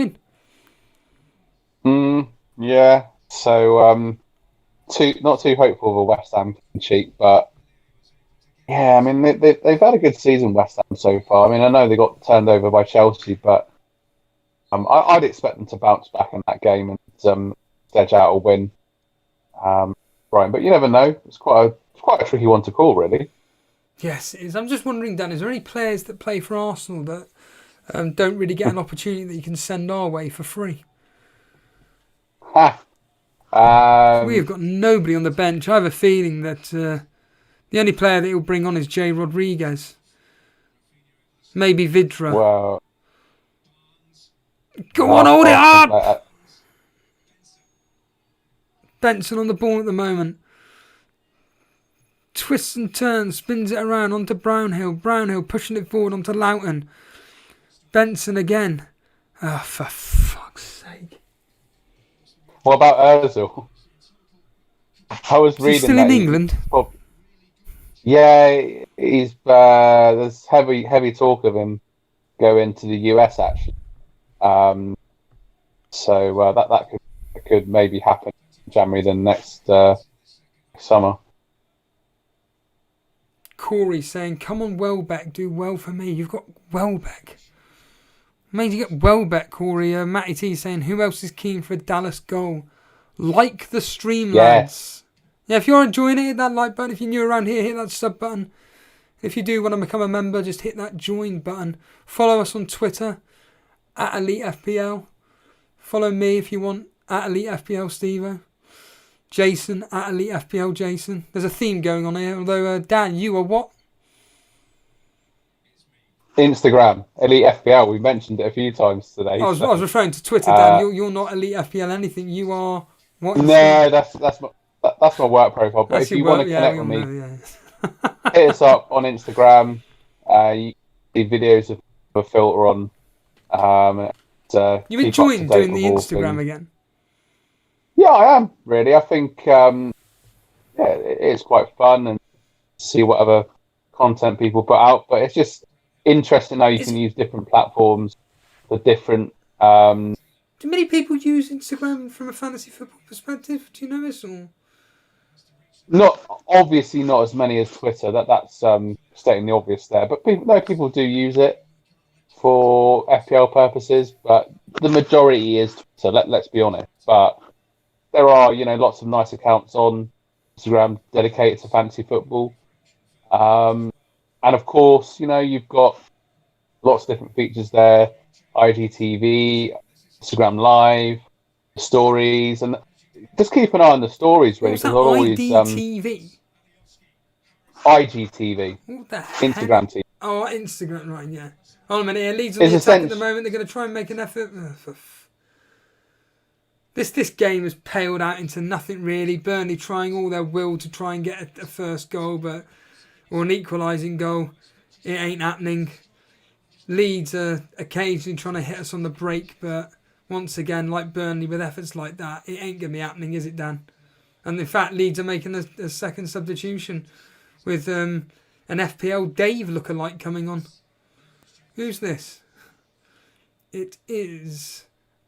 win. Yeah. So not too hopeful of a West Ham cheat, but yeah, I mean they've had a good season, West Ham, so far. I mean, I know they got turned over by Chelsea, but I'd expect them to bounce back in that game and edge out a win. Right, but you never know. It's quite a tricky one to call, really. Yes, it is. I'm just wondering, Dan, is there any players that play for Arsenal that don't really get an opportunity that you can send our way for free? We have got nobody on the bench. I have a feeling that the only player that he'll bring on is Jay Rodriguez. Maybe Vidra. Well, go on, hold it up! Benson on the ball at the moment. Twists and turns, spins it around onto Brownhill. Brownhill pushing it forward onto Loughton. Benson again. Oh, for fuck's sake. What about Ozil? I was reading. He's still in England? Yeah, he's. There's heavy talk of him going to the US actually. So that could maybe happen in January then next summer. Corey saying, come on Welbeck, do well for me. You've got Welbeck. Made you get Welbeck, Corey. Matty T saying, who else is keen for a Dallas goal? Like the stream, lads. Yeah, if you're enjoying it, hit that like button. If you're new around here, hit that sub button. If you do want to become a member, just hit that join button. Follow us on Twitter at Elite FPL. Follow me if you want at Elite FPL Stevo. Jason at Elite FPL Jason. There's a theme going on here. Although Dan, you are what? Instagram, Elite FPL. We mentioned it a few times today. I was referring to Twitter, Dan. You're not Elite FPL anything. You are what? No, that's my work profile. But if you want to connect with me, hit us up on Instagram. You see videos of a filter on. You enjoying doing the Instagram again? Yeah, I am really. I think it's quite fun and see whatever content people put out. But it's just interesting how you can use different platforms for different. Do many people use Instagram from a fantasy football perspective? Do you know this? Or? Obviously not as many as Twitter. That's stating the obvious there. But people do use it for FPL purposes. But the majority is Twitter. Let's be honest. But there are lots of nice accounts on Instagram dedicated to fantasy football. And of course, you've got lots of different features there. IGTV, Instagram Live, stories, and just keep an eye on the stories, really. What's that, IGTV? IGTV. What the heck? Instagram TV. Oh, Instagram, right, yeah. Hold on a minute, Leeds on the attack at the moment. They're going to try and make an effort. This game has paled out into nothing, really. Burnley trying all their will to try and get a first goal, or an equalising goal. It ain't happening. Leeds are occasionally trying to hit us on the break, but once again, like Burnley, with efforts like that, it ain't going to be happening, is it, Dan? And in fact, Leeds are making a second substitution with an FPL Dave lookalike coming on. Who's this? It is,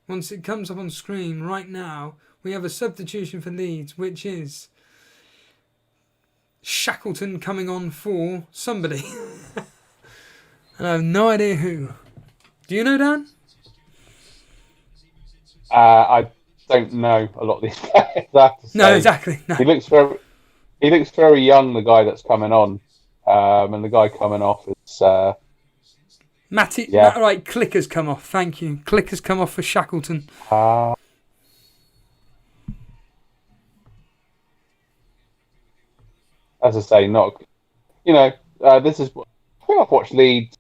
once it comes up on screen right now, we have a substitution for Leeds, which is Shackleton coming on for somebody. And I have no idea who. Do you know, Dan? I don't know a lot of these players. No, exactly. No. He looks very young, the guy that's coming on. And the guy coming off is... Matty, yeah. Right, Clicker's come off. Thank you. Clicker's come off for Shackleton. As I say, not... this is... I think I've watched Leeds.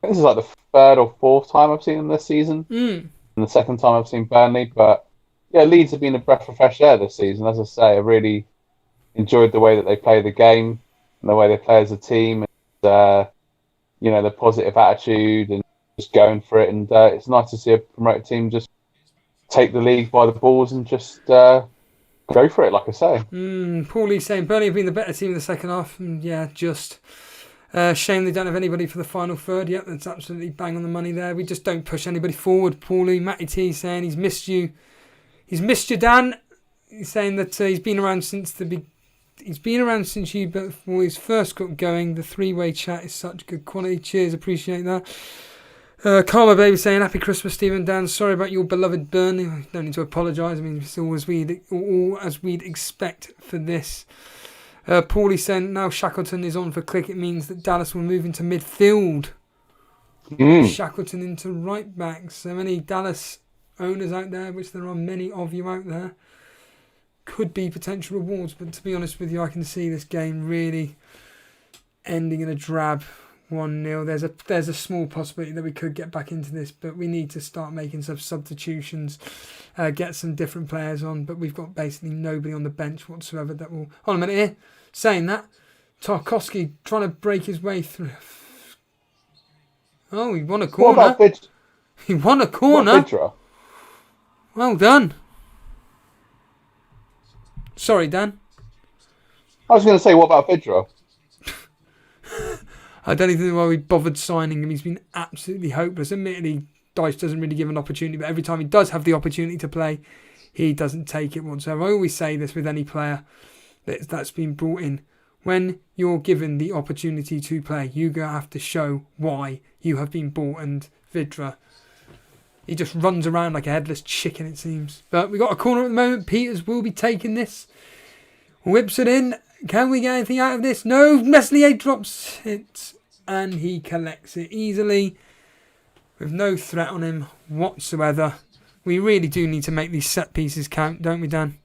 This is like the third or fourth time I've seen them this season. And the second time I've seen Burnley. But yeah, Leeds have been a breath of fresh air this season. As I say, I really enjoyed the way that they play the game and the way they play as a team. And, the positive attitude and just going for it. And it's nice to see a promoted team just take the league by the balls and just go for it, like I say. Paulie's saying Burnley have been the better team in the second half. And yeah, just... shame they don't have anybody for the final third. Yep, that's absolutely bang on the money there. We just don't push anybody forward. Paulie, Matty T saying he's missed you. He's missed you, Dan. He's saying that he's been around since you, but before his first got going. The three-way chat is such good quality. Cheers, appreciate that. Karma Baby saying happy Christmas, Stephen Dan. Sorry about your beloved Burnley. I don't need to apologise. I mean, it's all as we'd expect for this. Paulie saying now Shackleton is on for Click. It means that Dallas will move into midfield. Shackleton into right back. So many Dallas owners out there, which there are many of you out there, could be potential rewards. But to be honest with you, I can see this game really ending in a drab 1-0. There's a small possibility that we could get back into this, but we need to start making some substitutions, get some different players on. But we've got basically nobody on the bench whatsoever that will... Hold on a minute here. Saying that, Tarkowski trying to break his way through. Oh, he won a corner. He won a corner. Well done. Sorry, Dan. I was going to say, what about Vidra? I don't even know why we bothered signing him. He's been absolutely hopeless. Admittedly, Dice doesn't really give an opportunity, but every time he does have the opportunity to play, he doesn't take it whatsoever. I always say this with any player that's been brought in. When you're given the opportunity to play, you have to show why you have been bought. And Vidra, he just runs around like a headless chicken, it seems. But we got a corner at the moment. Peters will be taking this. Whips it in. Can we get anything out of this? No, Meslier drops it and he collects it easily with no threat on him whatsoever. We really do need to make these set pieces count, don't we, Dan?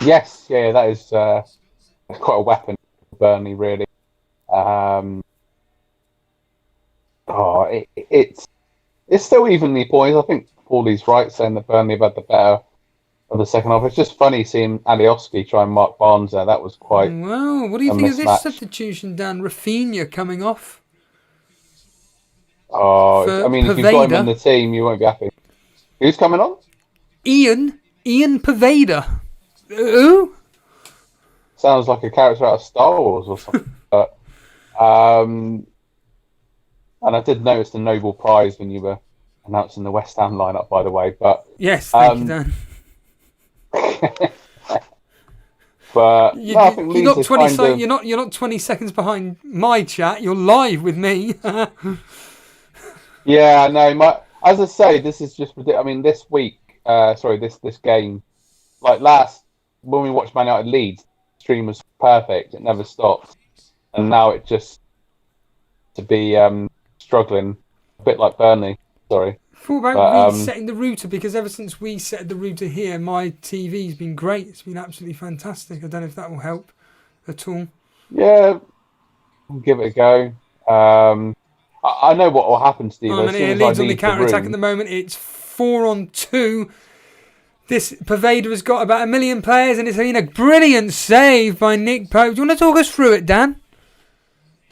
Yes, yeah, that is quite a weapon for Burnley, really. It's still evenly poised. I think Paulie's right saying that Burnley have had the better of the second half. It's just funny seeing Alioski try and mark Barnes there. That was quite Well, what do you think of this mismatch. substitution, Dan? Rafinha coming off. Oh, For I mean, if you've got him Paveda. in the team, you won't be happy. Who's coming on? Ian Paveda. Who? Sounds like a character out of Star Wars or something. But, and I did notice the Nobel Prize when you were announcing the West Ham lineup, by the way. But Yes, thank you, Dan. but You, no, I think you're Leeds not is 20 kind of, you're not 20 seconds behind my chat. You're live with me. yeah, no. As I say, this is just ridiculous. I mean, this week, this game, like when we watched Man United Leeds, the stream was perfect. It never stopped, and now it just to be struggling a bit like Burnley. Sorry. Thought about resetting the router, because ever since we set the router here, my TV's been great. It's been absolutely fantastic. I don't know if that will help at all. Yeah, we'll give it a go. I know what will happen, Steve. I As soon as Leeds I on the leave counter attack at room, the moment. It's 4-on-2. This Paveda has got about 1 million players, and it's been a brilliant save by Nick Pope. Do you want to talk us through it, Dan?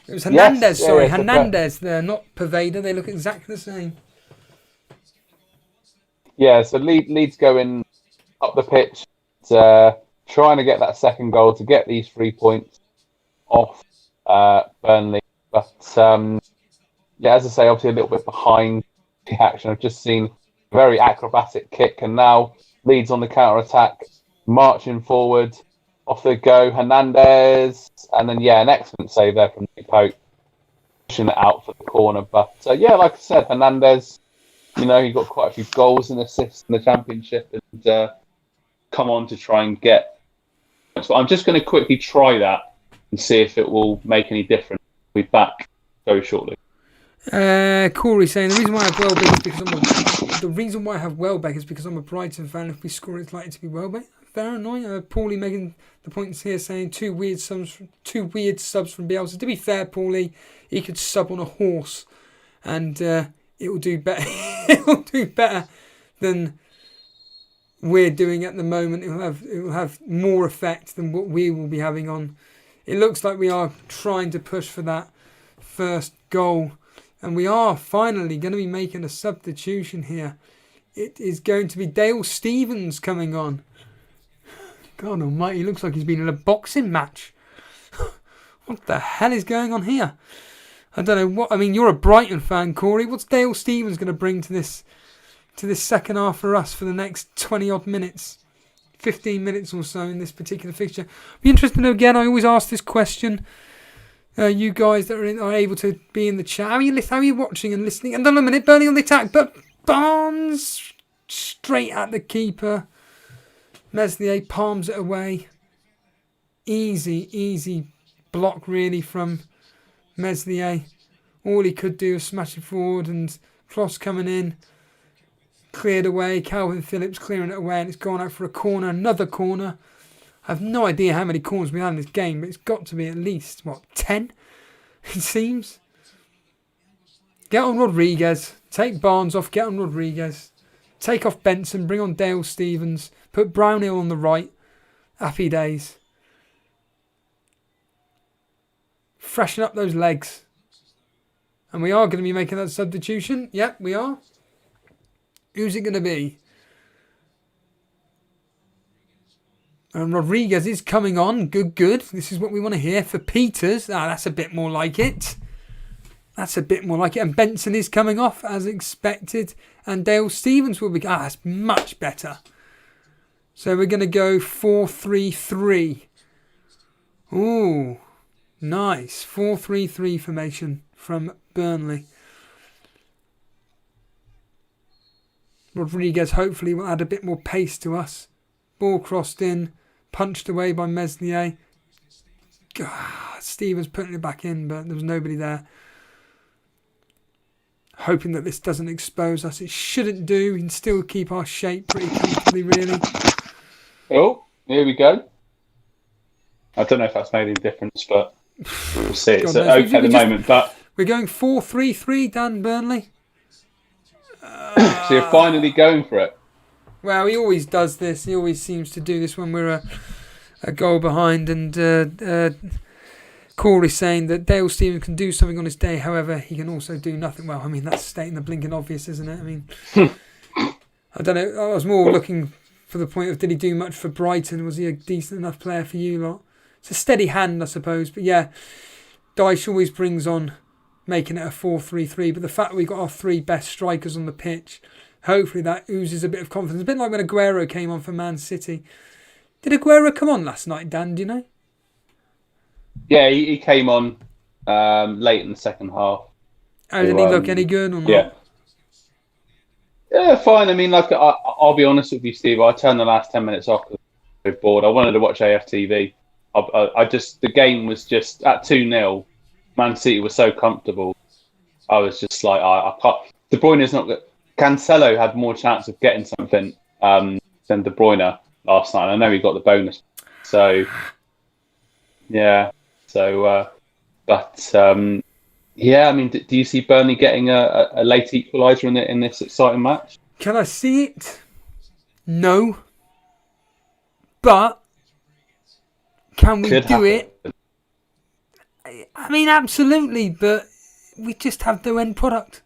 It was Hernandez, Hernandez there, not Paveda. They look exactly the same. Yeah, so Leeds going up the pitch, trying to get that second goal to get these 3 points off Burnley. But yeah, as I say, obviously a little bit behind the action. I've just seen a very acrobatic kick, and now Leeds on the counter attack, marching forward. Off they go, Hernandez, and then an excellent save there from Nick Pope, pushing it out for the corner. But like I said, Hernandez, he got quite a few goals and assists in the Championship, and come on to try and get. So I'm just going to quickly try that and see if it will make any difference. We'll be back very shortly. Corey saying the reason why I have Welbeck is because I'm a Brighton fan. If we score, it's likely to be Welbeck. Very annoying. Paulie making the points here, saying two weird subs from Bielsa. To be fair, Paulie, he could sub on a horse, and it will do better. It will do better than we're doing at the moment. It will have more effect than what we will be having on. It looks like we are trying to push for that first goal, and we are finally going to be making a substitution here. It is going to be Dale Stephens coming on. God almighty, he looks like he's been in a boxing match. What the hell is going on here? I don't know what. I mean, you're a Brighton fan, Corey. What's Dale Stephens going to bring to this second half for us for the next 20 odd minutes, 15 minutes or so in this particular fixture? Be interested to know again. I always ask this question. You guys that are able to be in the chat, how are you watching and listening? And on a minute, Burnley on the attack, but Barnes straight at the keeper. Meslier palms it away. Easy block really from Meslier. All he could do was smash it forward, and Kloss coming in. Cleared away. Calvin Phillips clearing it away, and it's gone out for a corner. Another corner. I have no idea how many corners we had in this game, but it's got to be at least, 10? It seems. Get on Rodriguez. Take Barnes off. Get on Rodriguez. Take off Benson. Bring on Dale Stephens. Put Brownhill on the right. Happy days. Freshen up those legs. And we are going to be making that substitution. Yep, we are. Who's it going to be? And Rodriguez is coming on. Good. This is what we want to hear for Peters. That's a bit more like it. And Benson is coming off as expected. And Dale Stephens will be... that's much better. So we're going to go 4-3-3. Ooh, nice. 4-3-3 formation from Burnley. Rodriguez hopefully will add a bit more pace to us. Ball crossed in. punched away by Meslier. God, Steve was putting it back in, but there was nobody there. Hoping that this doesn't expose us. It shouldn't do. We can still keep our shape pretty comfortably, really. Oh, here we go. I don't know if that's made any difference, but we'll see. It's okay at the moment, but we're going 4-3-3, Dan, Burnley. So you're finally going for it. Well, he always does this. He always seems to do this when we're a goal behind. And Corey's saying that Dale Stevens can do something on his day. However, he can also do nothing. Well, I mean, that's stating the blinking obvious, isn't it? I mean, I don't know. I was more looking for the point of, did he do much for Brighton? Was he a decent enough player for you lot? It's a steady hand, I suppose. But yeah, Dyche always brings on making it a 4-3-3. But the fact that we've got our 3 best strikers on the pitch, hopefully that oozes a bit of confidence. A bit like when Aguero came on for Man City. Did Aguero come on last night, Dan? Do you know? Yeah, he came on late in the second half. How did he look? Any good or not? Yeah. Yeah, fine. I mean, like, I'll be honest with you, Steve. I turned the last 10 minutes off because I was bored. I wanted to watch AFTV. The game was just at 2-0. Man City was so comfortable. I was just like, I can't. De Bruyne is not good. Cancelo had more chance of getting something than De Bruyne last night. I know he got the bonus. So, yeah. So, yeah, I mean, do you see Burnley getting a late equaliser in this exciting match? Can I see it? No. But can we do it? I mean, absolutely, but we just have no end product.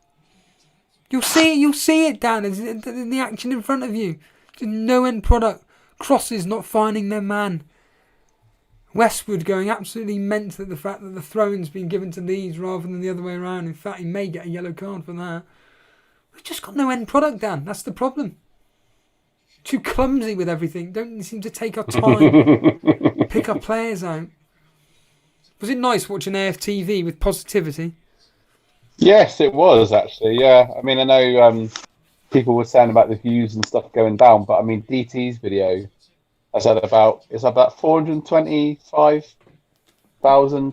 You'll see it, Dan, in the action in front of you. Just no end product. Crosses not finding their man. Westwood going absolutely mental at the fact that the throw-in's been given to Leeds rather than the other way around. In fact, he may get a yellow card for that. We've just got no end product, Dan. That's the problem. Too clumsy with everything. Don't seem to take our time. Pick our players out. Was it nice watching AFTV with positivity? Yes, it was actually. Yeah, I mean, I know people were saying about the views and stuff going down, but I mean, DT's video has had about 425,000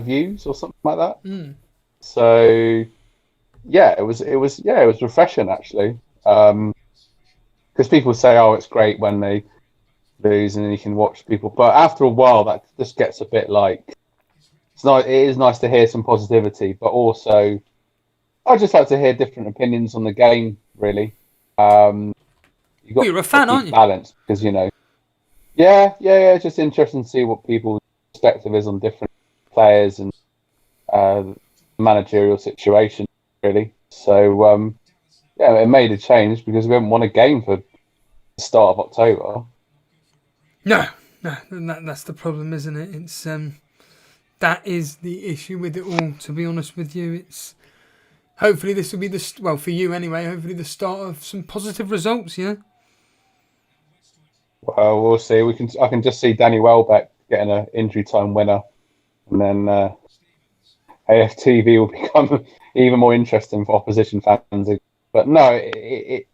views or something like that. Mm. So yeah, it was refreshing actually. Because people say, "Oh, it's great when they lose and then you can watch people," but after a while, that just gets a bit like. It is nice to hear some positivity, but also I just like to hear different opinions on the game. Really, you're a fan, aren't you? Balance, because yeah. It's just interesting to see what people's perspective is on different players and managerial situation. Really, so yeah, it made a change because we haven't won a game for the start of October. No, that's the problem, isn't it? It's that is the issue with it all. To be honest with you, it's hopefully this will be for you anyway. Hopefully the start of some positive results. Well, we'll see. I can just see Danny Welbeck getting an injury time winner, and then AFTV will become even more interesting for opposition fans. But no, it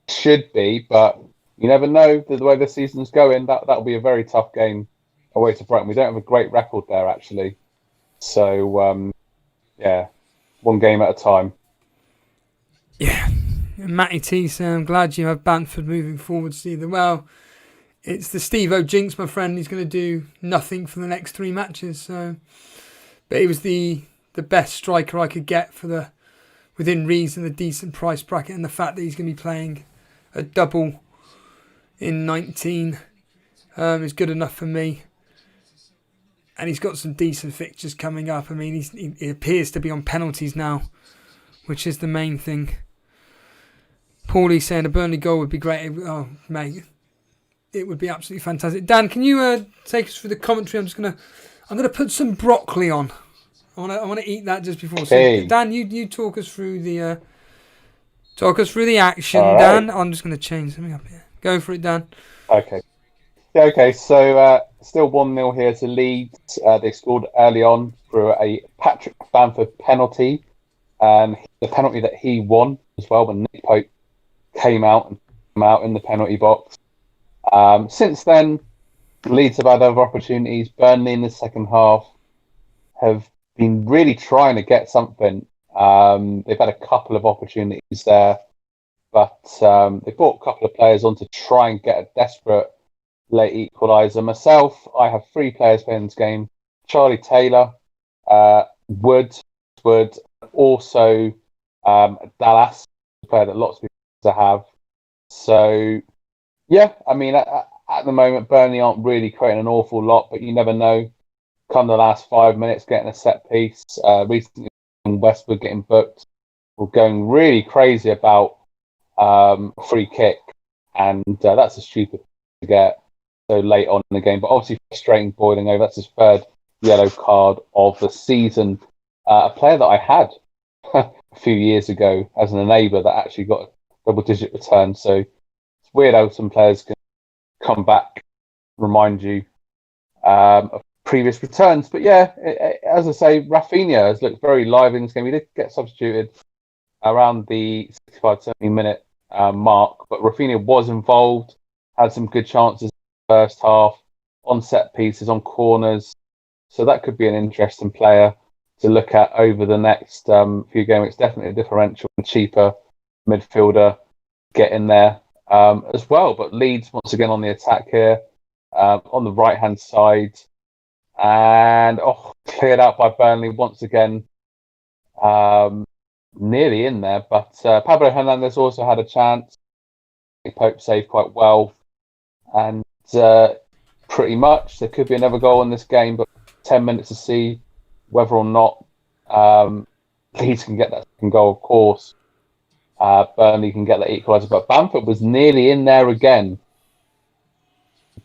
should be. But you never know the way the season's going. That'll be a very tough game away to Brighton. We don't have a great record there actually. So yeah, one game at a time. Yeah, Matty T said, "I'm glad you have Bamford moving forward, Steve." Well, it's the Steve-O jinx, my friend. He's going to do nothing for the next 3 matches. So, but he was the best striker I could get for the within reason, a decent price bracket, and the fact that he's going to be playing a double in 19 is good enough for me. And he's got some decent fixtures coming up. I mean, he appears to be on penalties now, which is the main thing. Paulie saying a Burnley goal would be great. Oh, mate, it would be absolutely fantastic. Dan, can you take us through the commentary? I'm gonna put some broccoli on. I want to eat that just before. Okay. So, Dan, you talk us through the action. All right. Dan, I'm just gonna change something up here. Go for it, Dan. Okay. Yeah, okay, so still 1-0 here to Leeds. They scored early on through a Patrick Bamford penalty, and the penalty that he won as well when Nick Pope came out in the penalty box. Since then, Leeds have had other opportunities. Burnley in the second half have been really trying to get something. They've had a couple of opportunities there, but they brought a couple of players on to try and get a desperate late equaliser. Myself, I have 3 players playing this game. Charlie Taylor, Wood, also Dallas, a player that lots of people have. So, yeah, I mean, at the moment, Burnley aren't really creating an awful lot, but you never know. Come the last 5 minutes, getting a set piece. Recently, Westwood getting booked. We're going really crazy about free kick, and that's a stupid thing to get so late on in the game. But obviously, frustrating boiling over. That's his 3rd yellow card of the season. A player that I had a few years ago as an enabler that actually got a double-digit return. So it's weird how some players can come back, remind you of previous returns. But yeah, as I say, Rafinha has looked very live in this game. He did get substituted around the 65-70 minute mark, but Rafinha was involved, had some good chances in the first half, on set pieces, on corners. So that could be an interesting player to look at over the next few games. It's definitely a differential and cheaper midfielder get in there as well. But Leeds, once again, on the attack here, on the right-hand side. And cleared out by Burnley once again. Nearly in there, but Pablo Hernandez also had a chance. Pope saved quite well. And pretty much there could be another goal in this game, but 10 minutes to see whether or not Leeds can get that second goal, of course. Burnley can get that equaliser, but Bamford was nearly in there again.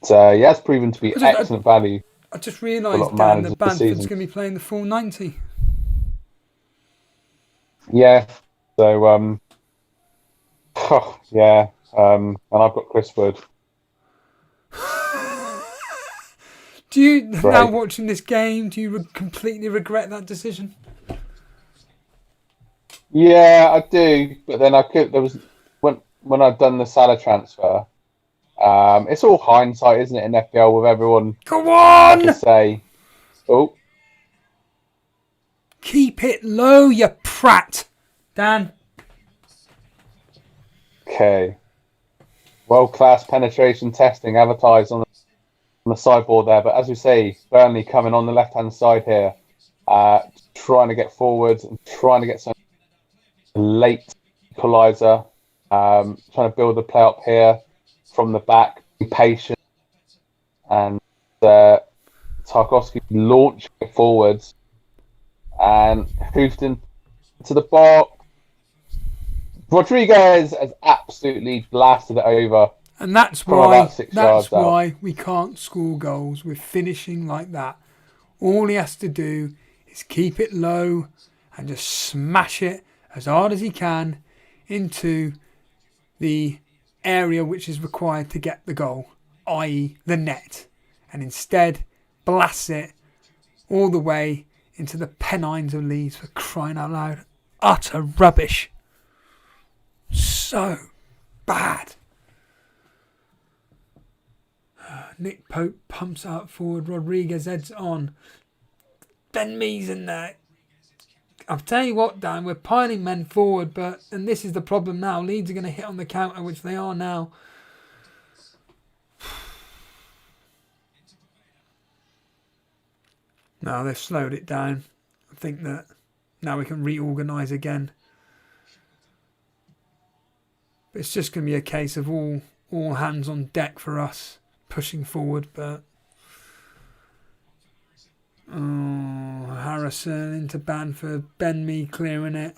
But, he has proven to be excellent value. I just realised, Dan, that Bamford's going to be playing the full 90. Yeah, so, yeah, and I've got Chris Wood. Do you, now watching this game, do you completely regret that decision? Yeah, I do, but then when I've done the Salah transfer, it's all hindsight, isn't it, in FPL with everyone? Come on! To say, keep it low, you prat, Dan. Okay. World-class penetration testing advertised on the sideboard there, but as we say, Burnley coming on the left-hand side here, trying to get forward and trying to get some late equaliser, trying to build the play up here from the back, be patient, and Tarkowski launching it forwards and hoofed into the box. Rodriguez has absolutely blasted it over. And that's why we can't score goals with finishing like that. All he has to do is keep it low and just smash it as hard as he can into the area which is required to get the goal, i.e. the net. And instead blasts it all the way into the Pennines of Leeds, for crying out loud. Utter rubbish. So bad. Nick Pope pumps out forward. Rodriguez heads on. Ben Mee's in there. I'll tell you what, Dan, we're piling men forward, and this is the problem now. Leeds are going to hit on the counter, which they are now. No, they've slowed it down. I think that now we can reorganise again. But it's just going to be a case of all hands on deck for us pushing forward, but Harrison into Bamford, Ben Mee clearing it,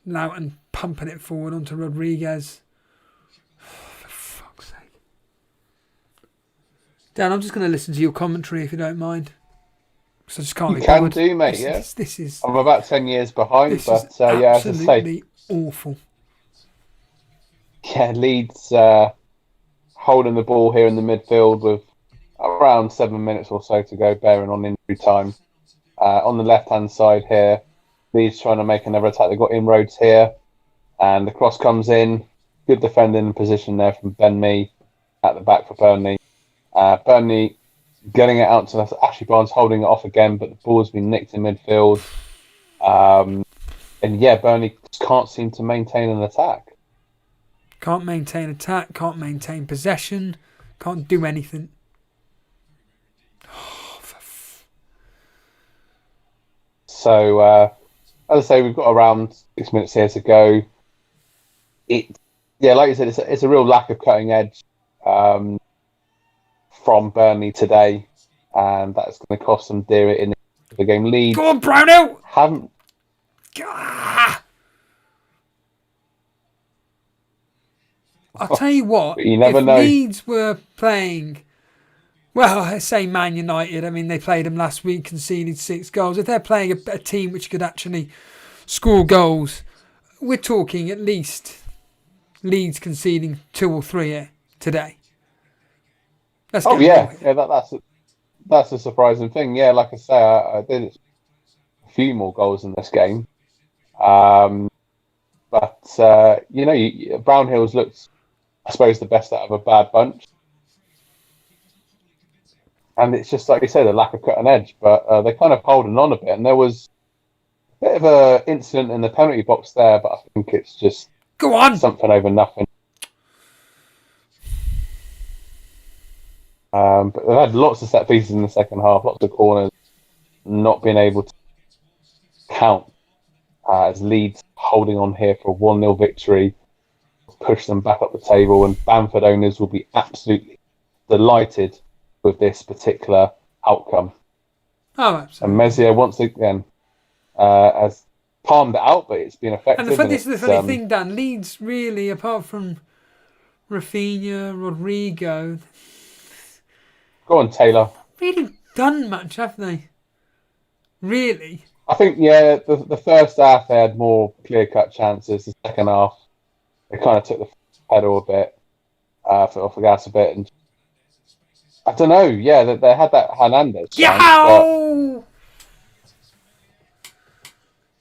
Loughton pumping it forward onto Rodriguez. For fuck's sake. Dan, I'm just going to listen to your commentary if you don't mind, because I just can't. You can do, mate. This is. I'm about 10 years behind, but yeah, as I say, awful. Yeah, Leeds holding the ball here in the midfield with around 7 minutes or so to go, bearing on injury time. On the left-hand side here, Leeds trying to make another attack. They've got inroads here, and the cross comes in. Good defending position there from Ben Mee. at the back for Burnley. Burnley getting it out to us. Ashley Barnes holding it off again, but the ball's been nicked in midfield. And yeah, Burnley just can't seem to maintain an attack. Can't maintain attack, can't maintain possession, can't do anything. So, as I say, we've got around 6 minutes here to go. Like you said, it's a real lack of cutting edge from Burnley today, and that's going to cost them dear in the game. Leeds. Go on, Brownhill! Haven't. I'll tell you what, You never if know. Leeds were playing, well, I say Man United, I mean, they played them last week, conceded 6 goals. If they're playing a team which could actually score goals, we're talking at least Leeds conceding 2 or 3 here today. That's a surprising thing. Yeah, like I say, I did a few more goals in this game. Brownhill's looked, I suppose, the best out of a bad bunch. And it's just, like you said, a lack of cutting edge. But they're kind of holding on a bit. And there was a bit of an incident in the penalty box there, but I think it's just something over nothing. But they've had lots of set pieces in the second half, lots of corners, not being able to count as Leeds holding on here for a 1-0 victory, push them back up the table, and Bamford owners will be absolutely delighted with this particular outcome. Oh, absolutely. And Messier once again has palmed it out, but it's been effective. And this is the funny thing, Dan. Leeds really, apart from Rafinha, Rodrigo, go on, Taylor. really done much, haven't they? Really? I think, the first half they had more clear-cut chances. The second half, they kind of took the pedal a bit, foot off the gas a bit, and I don't know. Yeah, they had that Hernandez. Yow!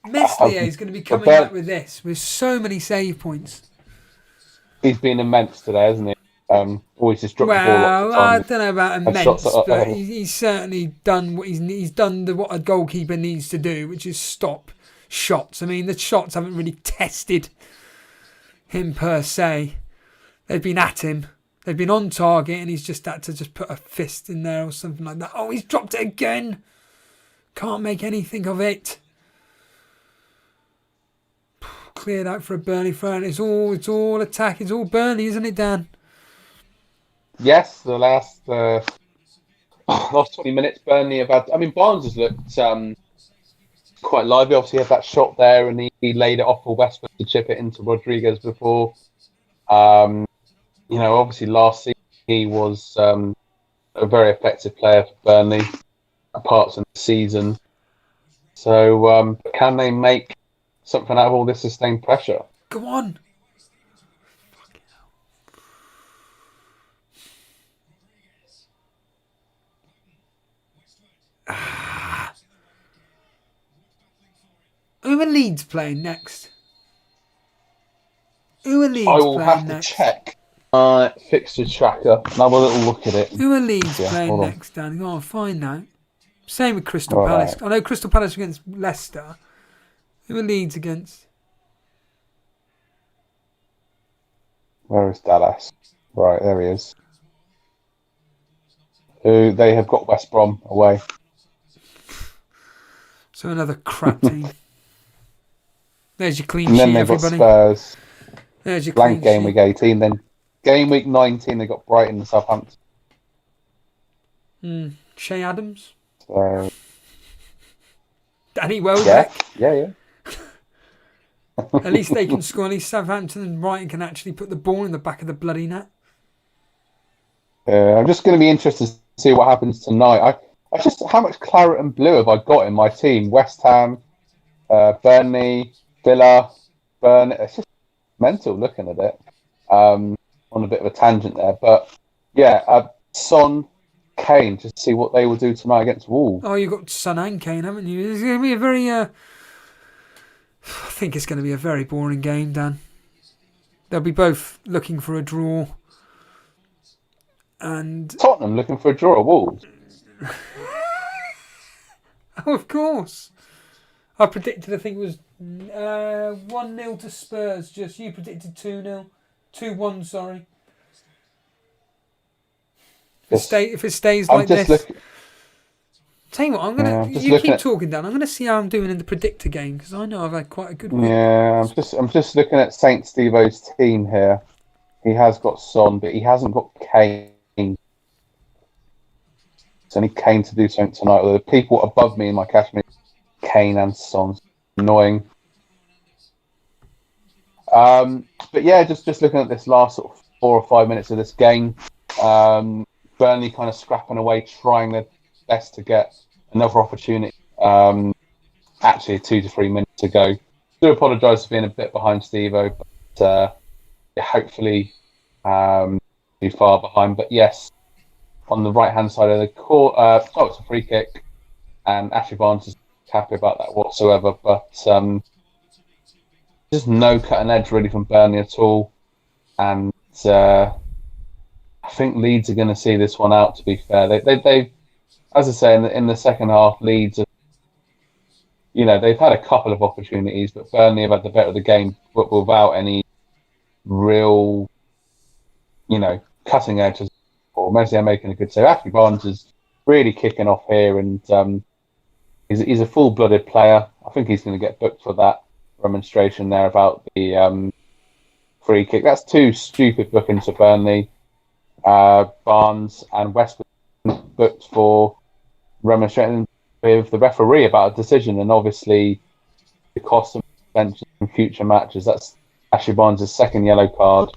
Meslier is going to be coming out with this, with so many save points. He's been immense today, hasn't he? Always just dropped the ball. Well, I don't know about immense, but he's certainly done what he's done what a goalkeeper needs to do, which is stop shots. I mean, the shots haven't really tested him per se. They've been at him. They've been on target, and he's just had to just put a fist in there or something like that. Oh, he's dropped it again. Can't make anything of it. Cleared out for a Burnley throw. It's all attack. It's all Burnley, isn't it, Dan? Yes, the last 20 minutes, Burnley have had. I mean, Barnes has looked quite lively. Obviously, he had that shot there, and he laid it off for Westwood to chip it into Rodriguez before. Obviously, last season he was a very effective player for Burnley, apart from the season. So, can they make something out of all this sustained pressure? Go on. Who are Leeds playing next? I will have to check my fixture tracker and have a little look at it. Who are Leeds playing next, Dan? Go on, find out. Same with Crystal Palace. I know Crystal Palace against Leicester. Who are Leeds against? Where is Dallas? Right, there he is. They have got West Brom away. So another crap team. There's your clean sheet, everybody. And then they've got Spurs. There's your blank clean game week 18. Then game week 19, they got Brighton and Southampton. Shea Adams. So, Danny Welbeck. Yeah. At least they can score. At least Southampton and Brighton can actually put the ball in the back of the bloody net. I'm just going to be interested to see what happens tonight. I just, how much claret and blue have I got in my team? West Ham, Burnley, Villa, Burnley. It's just mental looking at it. On a bit of a tangent there, but yeah, Son, Kane, just to see what they will do tonight against Wolves. Oh, you've got Son and Kane, haven't you? It's going to be a very. I think it's going to be a very boring game, Dan. They'll be both looking for a draw. And Tottenham looking for a draw at Wolves. oh, of course. I predicted, I think it was 1-0 to Spurs. Just you predicted 2-0. 2-1, sorry. If it stays like this. Tell you what, I'm gonna. You keep talking, Dan. I'm gonna see how I'm doing in the predictor game because I know I've had quite a good week. Yeah, I'm just looking at Saint Stevo's team here. He has got Son, but he hasn't got Kane. It's only Kane to do something tonight. The people above me in my cash mix, Kane and Son, annoying. But yeah, just looking at this last sort of 4 or 5 minutes of this game, Burnley kind of scrapping away, trying their best to get another opportunity. Actually, 2 to 3 minutes to go. Do apologise for being a bit behind Stevo, but hopefully be far behind. But yes, on the right hand side of the court, it's a free kick, and Ashley Barnes is happy about that whatsoever. But just no cutting edge really from Burnley at all, and I think Leeds are going to see this one out. To be fair, they as I say in the second half, Leeds have, they've had a couple of opportunities, but Burnley have had the better of the game, but without any real, cutting edge. Or Meslier making a good save. Ashley Barnes is really kicking off here, and he's a full-blooded player. I think he's going to get booked for that remonstration there about the free kick. That's 2 stupid bookings for Burnley. Barnes and Westwood booked for remonstrating with the referee about a decision, and obviously the cost of suspension in future matches. That's Ashley Barnes' second yellow card,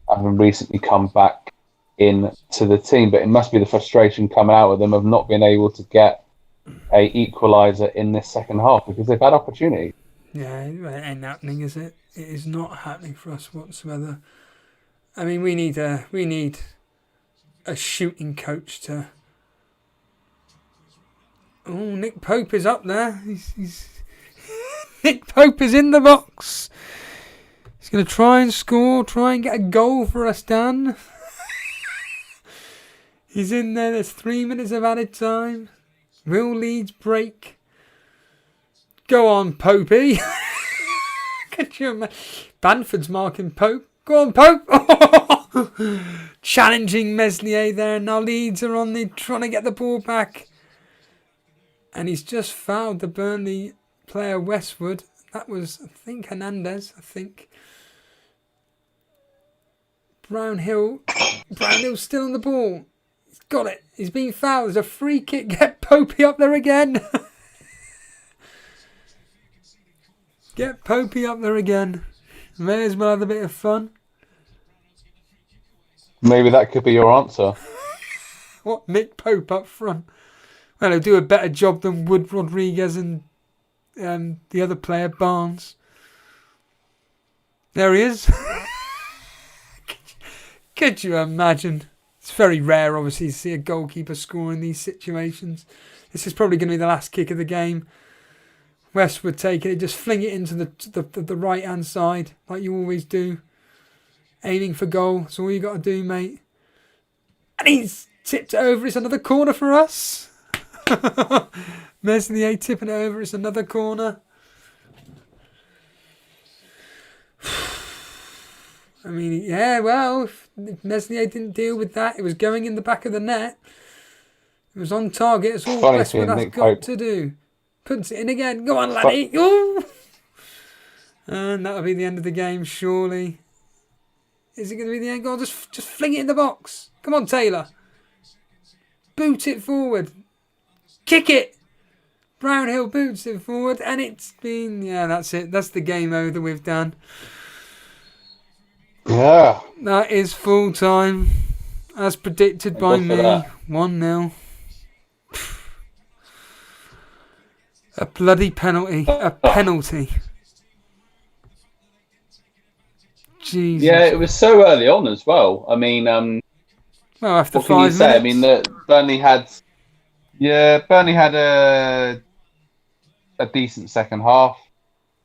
having recently come back into the team. But it must be the frustration coming out of them of not being able to get a equaliser in this second half because they've had opportunity. Yeah, it ain't happening, is it? It is not happening for us whatsoever. I mean, we need a shooting coach to. Oh, Nick Pope is up there. He's Nick Pope is in the box. He's going to try and score, try and get a goal for us, Dan. He's in there. There's 3 minutes of added time. Will Leeds break? Go on, Popey. Could you imagine? Banford's marking Pope. Go on, Pope. Challenging Meslier there. Now Leeds are on the trying to get the ball back. And he's just fouled the Burnley player Westwood. That was, I think, Hernandez. Brownhill's still on the ball. He's got it. He's been fouled. There's a free kick. Get Popey up there again. Get Popey up there again. May as well have a bit of fun. Maybe that could be your answer. What, Nick Pope up front? Well, he'll do a better job than Wood Rodriguez and the other player, Barnes. There he is. Could you imagine? It's very rare, obviously, to see a goalkeeper score in these situations. This is probably going to be the last kick of the game. Westwood taking it, just fling it into the right-hand side, like you always do. Aiming for goal. That's all you got to do, mate. And he's tipped it over. It's another corner for us. Meslier tipping it over. It's another corner. I mean, yeah, well, if Meslier didn't deal with that, it was going in the back of the net. It was on target. It's all Westwood has got to do. Puts it in again. Go on, laddie. Ooh. And that'll be the end of the game, surely. Is it going to be the end goal? Just fling it in the box. Come on, Taylor. Boot it forward. Kick it. Brownhill boots it forward. And it's been... Yeah, that's it. That's the game over with, Dan. Yeah. That is full time. As predicted by me. 1-0. A bloody penalty. A penalty. Jesus. Yeah, it was so early on as well. I mean, well, after what can 5 you say? minutes. I mean, Burnley had a decent second half,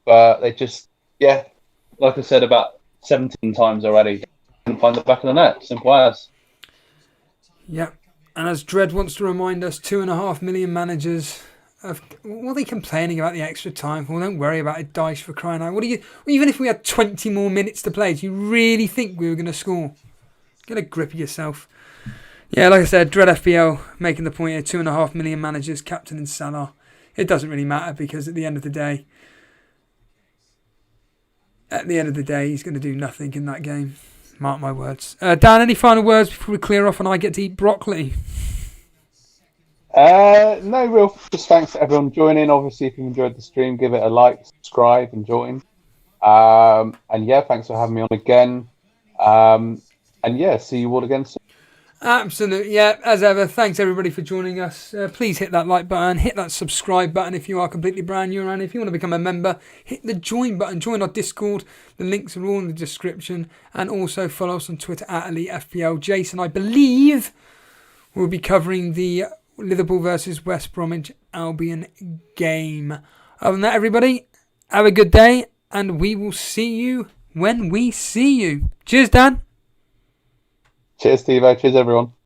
but they just, like I said, about 17 times already, couldn't find the back of the net. Simple as. Yep. And as Dredd wants to remind us, 2.5 million managers. What are they complaining about the extra time? Well, don't worry about it, Dice, for crying out. Even if we had 20 more minutes to play, do you really think we were going to score? Get a grip of yourself. Yeah, like I said, Dread FPL making the point here, 2.5 million managers, captain and Salah. It doesn't really matter because at the end of the day, he's going to do nothing in that game. Mark my words. Dan, any final words before we clear off and I get to eat broccoli? No real. Just thanks to everyone joining. Obviously, if you enjoyed the stream, give it a like, subscribe, and join. And yeah, thanks for having me on again. And yeah, see you all again soon. Absolutely, yeah, as ever, thanks everybody for joining us. Please hit that like button, hit that subscribe button if you are completely brand new around. If you want to become a member, hit the join button, join our Discord, the links are all in the description, and also follow us on Twitter at Elite FPL. Jason, I believe, will be covering the Liverpool versus West Bromwich Albion game. Other than that, everybody, have a good day, and we will see you when we see you. Cheers, Dan. Cheers, Steve. Cheers, everyone.